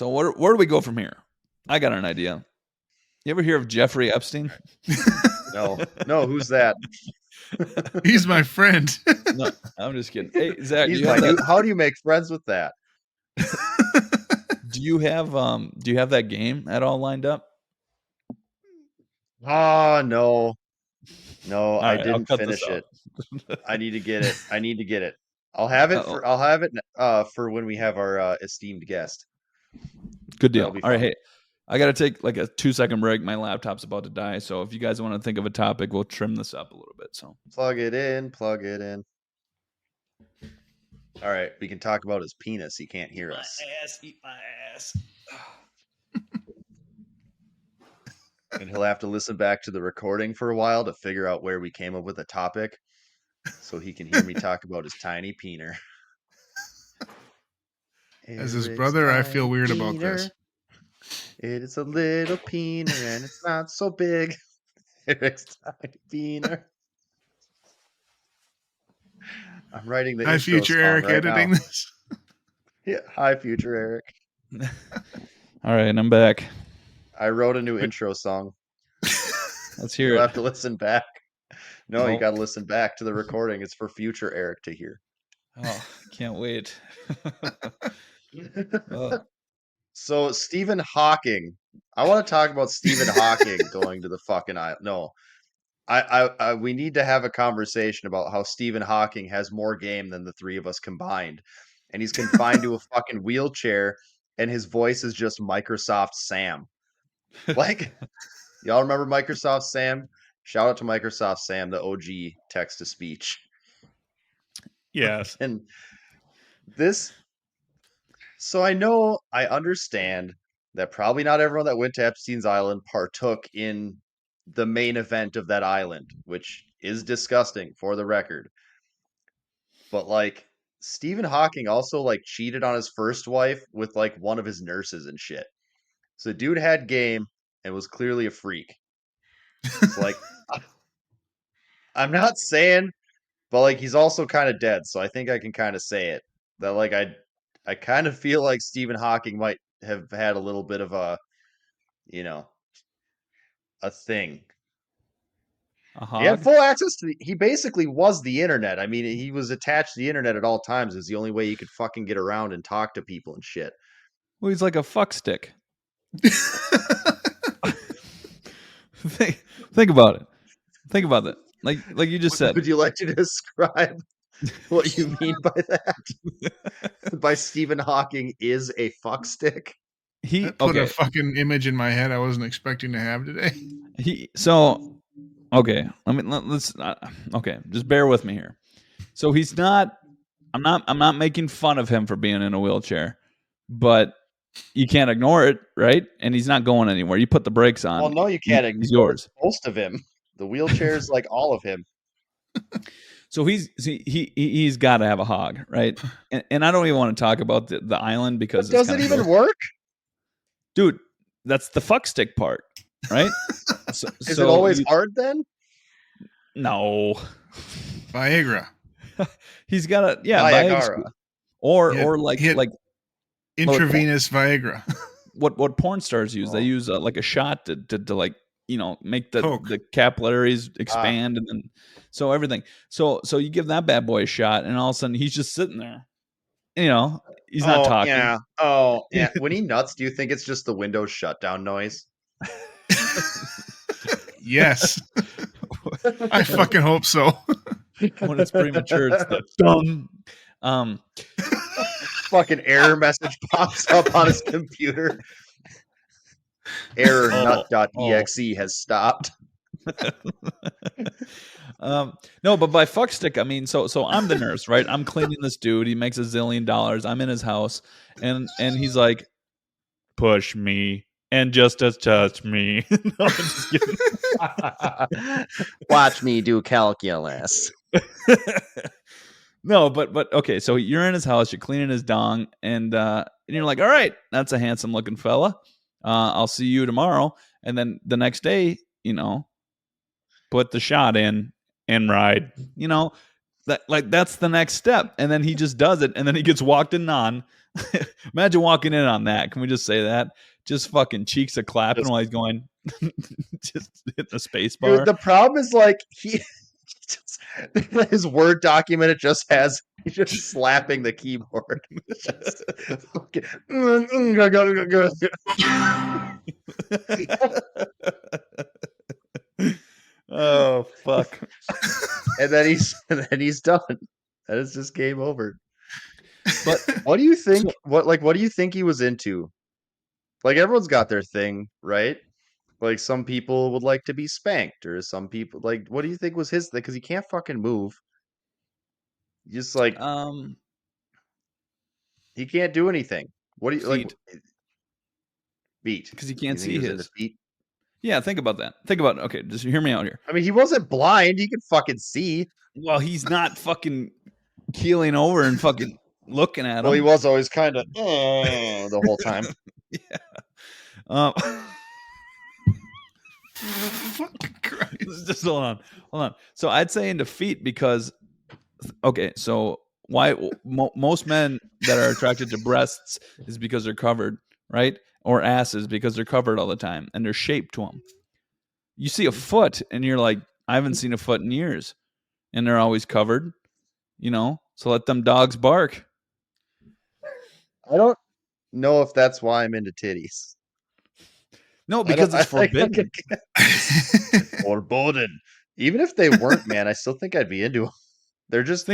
where do we go from here? I got an idea. You ever hear of Jeffrey Epstein? No, who's that? He's my friend. No, I'm just kidding. Hey, Zach, He's my new. How do you make friends with that? Do you have that game at all lined up? Oh no, I Right, didn't finish it. I need to get it. I'll have it for when we have our esteemed guest. Good deal. That'll be All right, fun. hey, I got to take like a 2-second break. My laptop's about to die, so if you guys want to think of a topic, we'll trim this up a little bit. So Plug it in. All right, we can talk about his penis. He can't hear us. Eat my ass. And he'll have to listen back to the recording for a while to figure out where we came up with a topic, so he can hear me talk about his tiny peener. As his brother, I feel weird about this. It is a little peener and it's not so big. Eric's tiny peener. I'm writing the Hi, intro future song Eric, right editing now. this. Yeah, hi, future Eric. All right, I'm back. I wrote a new intro song. Let's hear You'll it. have to listen back. No, you Nope. got to listen back to the recording. It's for future Eric to hear. Oh, can't wait. So Stephen Hawking. I want to talk about Stephen Hawking going to the fucking island. No, we need to have a conversation about how Stephen Hawking has more game than the three of us combined, and he's confined to a fucking wheelchair, and his voice is just Microsoft Sam. Like, y'all remember Microsoft Sam? Shout out to Microsoft Sam, the OG text to speech. Yes. And this, so I understand that probably not everyone that went to Epstein's Island partook in the main event of that island, which is disgusting for the record. But like Stephen Hawking also like cheated on his first wife with like one of his nurses and shit. So the dude had game and was clearly a freak. It's like I'm not saying, but like he's also kind of dead, so I think I can kind of say it. That like I kind of feel like Stephen Hawking might have had a little bit of a, a thing. He had full access to he basically was the internet. I mean, he was attached to the internet at all times. Is the only way he could fucking get around and talk to people and shit. Well, he's like a fuck stick. Think about it. Think about that. Like you just said. Would you like to describe what you mean by that? By Stephen Hawking is a fuck stick? He put a fucking image in my head I wasn't expecting to have today. Okay, let's okay, just bear with me here. So he's not. I'm not making fun of him for being in a wheelchair, but you can't ignore it, right? And he's not going anywhere. You put the brakes on. Well, no, you can't ignore. He's yours. Most of him. The wheelchair's like all of him. So he's got to have a hog, right? And I don't even want to talk about the island because does it even work, dude? That's the fuck stick part, right? Is it always hard then? No. Viagra. He's got a Viagra. Or like intravenous Viagra. What porn stars use? They use like a shot to like make the capillaries expand and then so everything. So you give that bad boy a shot and all of a sudden he's just sitting there. He's not talking. Yeah. Oh yeah. When he nuts, do you think it's just the Windows shutdown noise? Yes. I fucking hope so. When it's premature, it's the dumb. Fucking error message pops up on his computer. Error nut.exe has stopped. No, but by fuck stick, I mean so I'm the nurse, right? I'm cleaning this dude. He makes $1 zillion. I'm in his house, and he's like, push me and just touch me. No, I'm just kidding. Watch me do calculus. No, but okay. So you're in his house. You're cleaning his dong, and you're like, all right, that's a handsome looking fella. I'll see you tomorrow. And then the next day, put the shot in and ride. That's the next step, and then he just does it, and then he gets walked in on. Imagine walking in on that. Can we just say that? Just fucking cheeks a clapping while he's going, just hitting the space bar. Dude, the problem is like his Word document. It just has he's just slapping the keyboard. Oh fuck! And then he's done. That is just game over. But what do you think? What do you think he was into? Like everyone's got their thing, right? Like some people would like to be spanked, or some people like. What do you think was his thing? Because he can't fucking move. Just like he can't do anything. What do you like? Feet. Because he can't You think see he was his into feet. Yeah, think about that. Okay, just hear me out here. I mean, he wasn't blind. He could fucking see. Well, he's not fucking keeling over and fucking looking at him. Well, he was always kind of the whole time. Yeah. Fucking Christ. Just hold on. So I'd say into feet because, okay, so why most men that are attracted to breasts is because they're covered, right? Or asses because they're covered all the time and they're shaped to them. You see a foot and you're like, I haven't seen a foot in years, and they're always covered, so let them dogs bark. I don't know if that's why I'm into titties. No, because it's forbidden. Forbidden. Even if they weren't, man, I still think I'd be into them. They're just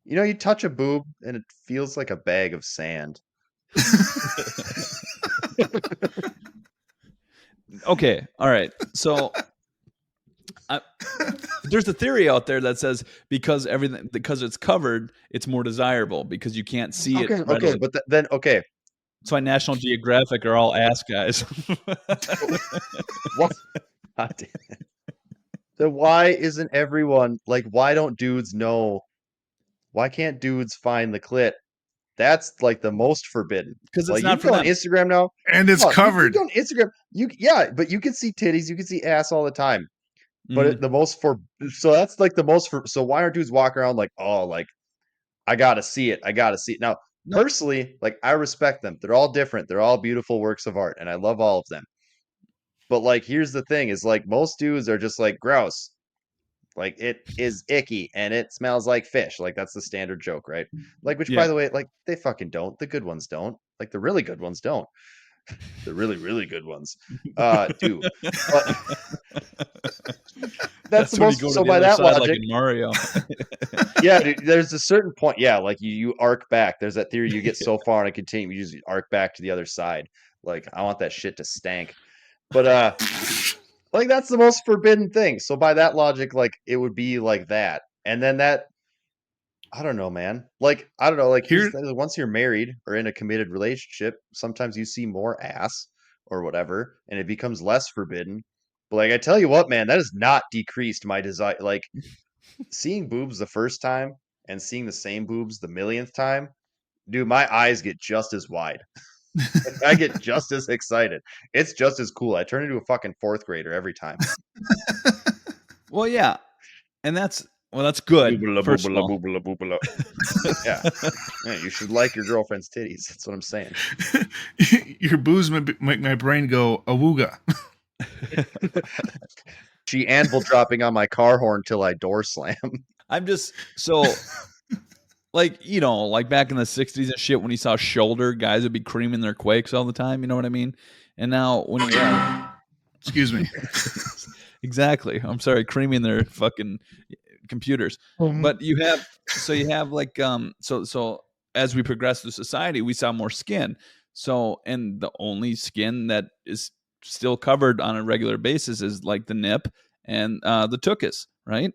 you touch a boob and it feels like a bag of sand. Okay, all right. So there's a theory out there that says because it's covered, it's more desirable because you can't see it. Okay, but then okay. That's why National Geographic are all ass guys. What? God damn it. So why isn't everyone like? Why don't dudes know? Why can't dudes find the clit? That's like the most forbidden. Because like, it's not you for go them. On Instagram now, and it's covered. You go on Instagram, but you can see titties, you can see ass all the time. But so that's like the most for. So why aren't dudes walking around like, oh, like I gotta see it. Now, personally, like I respect them. They're all different. They're all beautiful works of art, and I love all of them. But like, here's the thing: is like most dudes are just like gross. Like it is icky and it smells like fish. Like that's the standard joke, right? Like, which by the way, like they fucking don't. The good ones don't. Like the really good ones don't. The really, really good ones do. But that's the most. So by that logic, like in Mario. Yeah, dude, there's a certain point. Yeah, like you arc back. There's that theory you get so far and it continue. You just arc back to the other side. Like I want that shit to stank. But like that's the most forbidden thing. So by that logic, like it would be like that. And then that I don't know, man. Like I don't know, like once you're married or in a committed relationship, sometimes you see more ass or whatever, and it becomes less forbidden. But like I tell you what, man, that has not decreased my desire. Like seeing boobs the first time and seeing the same boobs the millionth time, dude, my eyes get just as wide. I get just as excited. It's just as cool. I turn into a fucking fourth grader every time. Well, yeah, and that's good. Yeah, you should like your girlfriend's titties. That's what I'm saying. Your boobs make my brain go awooga. She anvil dropping on my car horn till I door slam. I'm just so. Like, like back in the 60s and shit when you saw shoulder, guys would be creaming their quakes all the time. You know what I mean? And now when you... Excuse me. Exactly. I'm sorry, creaming their fucking computers. But you have like, so as we progress through society, we saw more skin. So, and the only skin that is still covered on a regular basis is like the nip and the tuchus, right?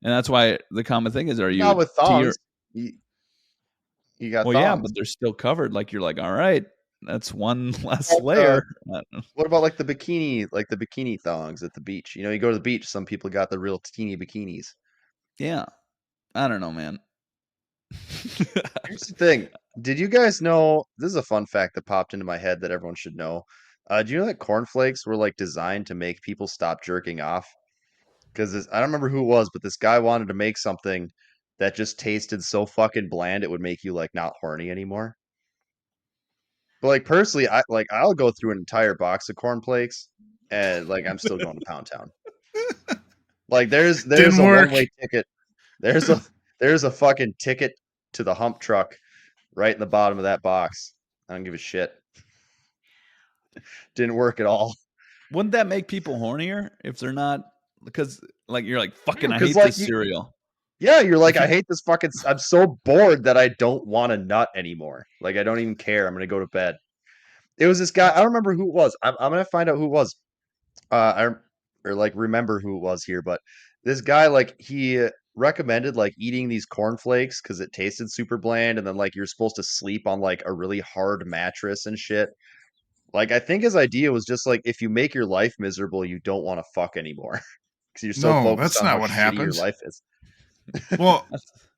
And that's why the common thing is, are you... Not with thongs. You got thongs. Yeah, but they're still covered. Like you're like, all right, that's one less layer. What about like the bikini thongs at the beach? You go to the beach, some people got the real teeny bikinis. Yeah. I don't know, man. Here's the thing. Did you guys know, this is a fun fact that popped into my head that everyone should know. Do you know that cornflakes were like designed to make people stop jerking off? Because I don't remember who it was, but this guy wanted to make something that just tasted so fucking bland it would make you like not horny anymore. But like personally, I'll go through an entire box of cornflakes and like I'm still going to Pound Town. Like there's Didn't a work. one-way ticket. There's a fucking ticket to the hump truck right in the bottom of that box. I don't give a shit. Didn't work at all. Wouldn't that make people hornier if they're not? Because like you're like fucking, I 'Cause, hate like, this cereal. Yeah, you're like, If I you- hate this fucking. I'm so bored that I don't want a nut anymore. Like, I don't even care. I'm gonna go to bed. It was this guy. I don't remember who it was. I'm gonna find out who it was. Or like remember who it was here, but this guy like he recommended like eating these cornflakes because it tasted super bland, and then like you're supposed to sleep on like a really hard mattress and shit. Like, I think his idea was just like if you make your life miserable, you don't want to fuck anymore because you're so No, focused that's on how not what shitty your happens. life is. Well,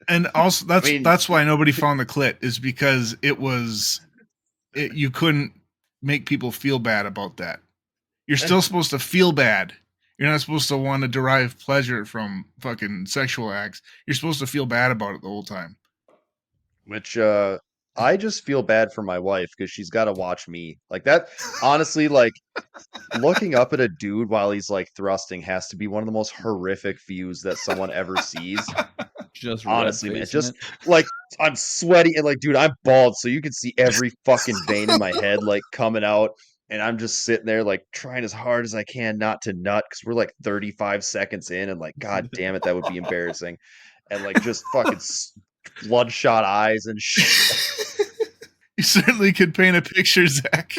and also I mean, that's why nobody found the clit, is because you couldn't make people feel bad about that. You're still supposed to feel bad. You're not supposed to want to derive pleasure from fucking sexual acts. You're supposed to feel bad about it the whole time. which I just feel bad for my wife because she's got to watch me like that. Honestly, like looking up at a dude while he's like thrusting has to be one of the most horrific views that someone ever sees. just Honestly, man, red-facing just it. like I'm sweaty and like, dude, I'm bald, so you can see every fucking vein in my head like coming out, and I'm just sitting there like trying as hard as I can not to nut because we're like 35 seconds in, and like, god damn it, that would be embarrassing, and like just fucking bloodshot eyes and shit. You certainly could paint a picture, Zach.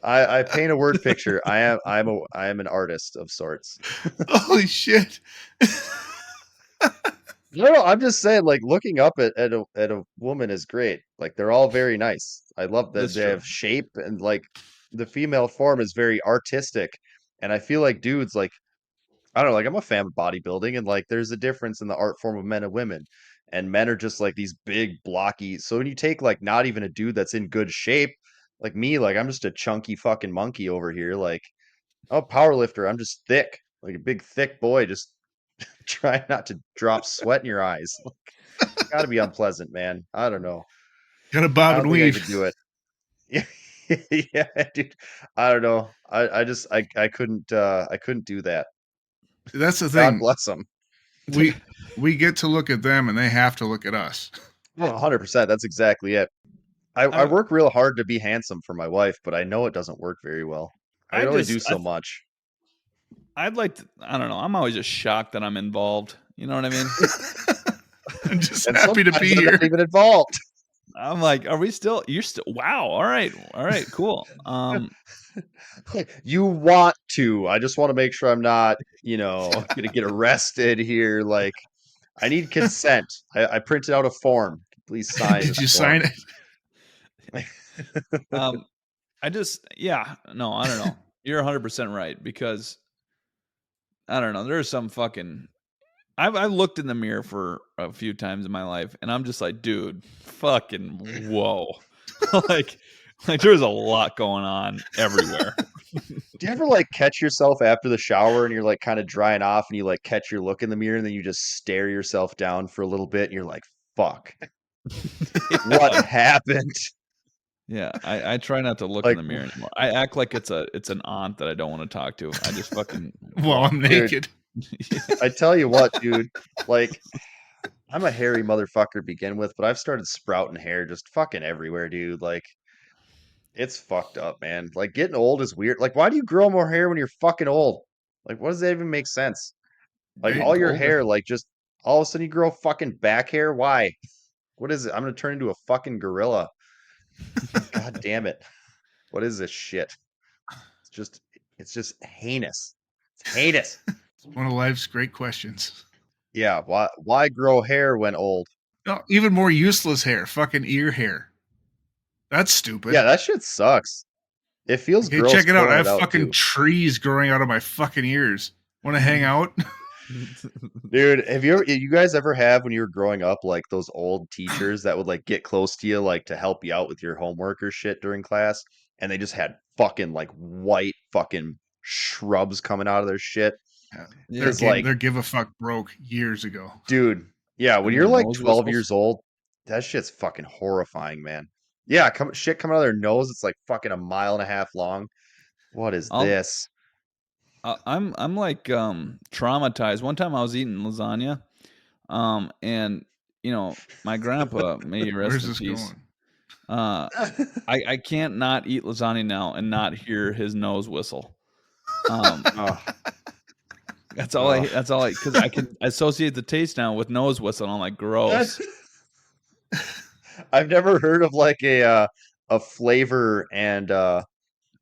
I paint a word picture. I am an artist of sorts. Holy shit. No, I'm just saying, like looking up at a woman is great. Like they're all very nice. I love that That's they true. have shape and like the female form is very artistic. And I feel like dudes like I don't know, like I'm a fan of bodybuilding and like there's a difference in the art form of men and women. And men are just like these big blocky. So when you take like not even a dude that's in good shape, like me, like I'm just a chunky fucking monkey over here. Like I'm a power lifter. I'm just thick, like a big thick boy, just trying not to drop sweat in your eyes. Gotta be unpleasant, man. I don't know. Gotta bob I don't and think I weave. could do it. Yeah, dude. I don't know. I just I couldn't do that. That's the God thing. bless them. We get to look at them and they have to look at us. 100%. That's exactly it. I I- work real hard to be handsome for my wife, but I know it doesn't work very well. I can only do so much. I'd like to, I don't know. I'm always just shocked that I'm involved. You know what I mean? I'm just And happy to sometimes be I'm here. not even involved. I'm like, are we still? You're still? Wow. All right. Cool. You want to. I just want to make sure I'm not, gonna get arrested here. Like, I need consent. I printed out a form. Please sign Did this you form. sign it? I just, yeah, no, I don't know. You're 100% right because I don't know. There's some fucking. I've looked in the mirror for a few times in my life, and I'm just like, dude, fucking whoa, like there's a lot going on everywhere. Do you ever like catch yourself after the shower and you're like kind of drying off and you like catch your look in the mirror and then you just stare yourself down for a little bit and you're like, fuck, what happened? Yeah, I try not to look in Like, the mirror anymore. I act like it's an aunt that I don't want to talk to. I just fucking Well, I'm naked. I tell you what, dude, like I'm a hairy motherfucker to begin with, but I've started sprouting hair just fucking everywhere, dude. Like, it's fucked up, man. Like, getting old is weird. Like, why do you grow more hair when you're fucking old? Like, what does that even make sense? Like, Hey, all your older. hair, like, just all of a sudden you grow fucking back hair? Why? What is it? I'm gonna turn into a fucking gorilla. God damn it. What is this shit? It's just heinous. It's heinous. one of life's great questions. Yeah, why grow hair when old? No, even more useless hair, fucking ear hair. That's stupid. Yeah, that shit sucks. It feels Hey, gross check it out. I pulling have it out fucking too. trees growing out of my fucking ears. Want to hang out? Dude, you guys ever have when you were growing up like those old teachers that would like get close to you like to help you out with your homework or shit during class and they just had fucking like white fucking shrubs coming out of their shit? Their It's like, their give a fuck broke years ago. dude, yeah, when And you're their like nose 12 whistles. years old, that shit's fucking horrifying, man. Yeah, shit coming out of their nose. It's like fucking a mile and a half long. What is I'll this? I'm like traumatized. One time I was eating lasagna, and my grandpa, may he rest Where's in this peace. going? I can't not eat lasagna now and not hear his nose whistle. Oh, That's all oh. because I can associate the taste now with nose whistle. And I'm like, gross. I've never heard of like a flavor and oral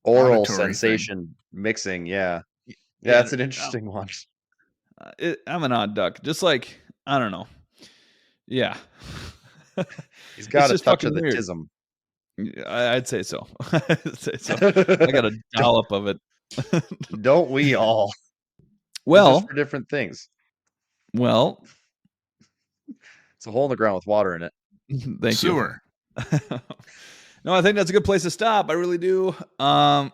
Auditory thing. sensation mixing. Yeah, Yeah, that's an interesting one. I'm an odd duck. Just like, I don't know. Yeah. He's It's got a just touch of fucking the weird. tism. I'd say so. I'd say so. I got a dollop of it. Don't we all? Just Well, for different things. well, It's a hole in the ground with water in it. thank Sewer. you. No, I think that's a good place to stop. I really do. I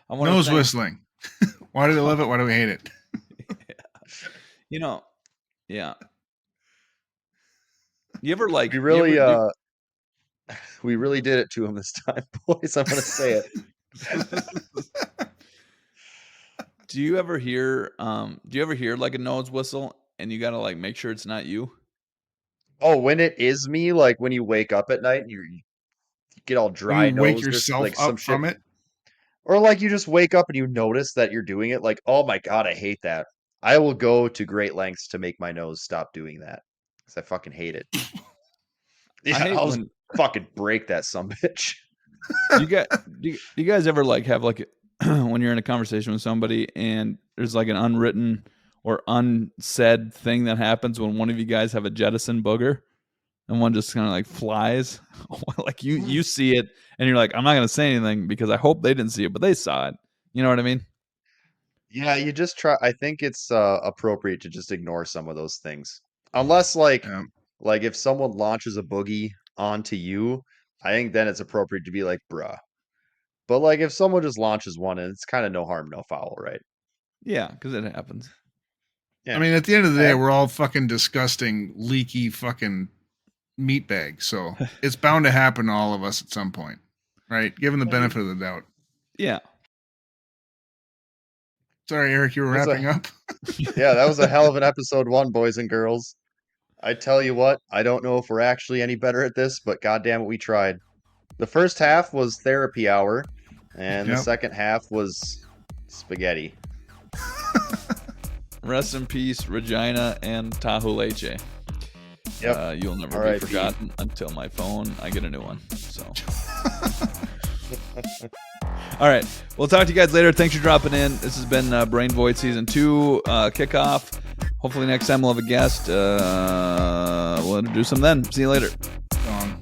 want Nose to thank, whistling. Why do we love it? Why do we hate it? yeah. You ever like We you really ever, we really did it to him this time, boys. I'm gonna say it. do you ever hear like a nose whistle and you gotta like make sure it's not you? Oh, when it is me, like when you wake up at night and you get all When you dry wake nosed or yourself like some up shit, from it. or like you just wake up and you notice that you're doing it. Like, oh my god, I hate that. I will go to great lengths to make my nose stop doing that because I fucking hate it. I Yeah, hate I'll just when fucking break that sumbitch. you got do you guys ever like have like when you're in a conversation with somebody and there's like an unwritten or unsaid thing that happens when one of you guys have a jettison booger and one just kind of like flies like you see it and you're like, I'm not gonna say anything because I hope they didn't see it, but they saw it. You know what I mean? Yeah, you just try. I think it's appropriate to just ignore some of those things, unless like if someone launches a boogie onto you, I think then it's appropriate to be like, bruh. But like if someone just launches one, and it's kind of no harm, no foul, right? Yeah, because it happens. I Yeah. mean, at the end of the day, I- we're all fucking disgusting, leaky fucking meat bags. So it's bound to happen to all of us at some point, right? Given the benefit of the doubt. Yeah. Sorry, Eric, you were Was a- wrapping up. Yeah, that was a hell of an episode 1, boys and girls. I tell you what, I don't know if we're actually any better at this, but goddamn it, we tried. The first half was therapy hour, and the Yep. second half was spaghetti. Rest in peace, Regina and Tahoe Leche. Yep. You'll never R.I.P. be forgotten until my phone. I get a new one. So. All right. We'll talk to you guys later. Thanks for dropping in. This has been Brain Void Season 2 Kickoff. Hopefully next time we'll have a guest. We'll introduce them then. See you later.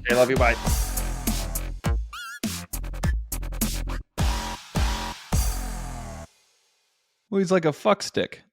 Hey, love you. Bye. Well, he's like a fuck stick.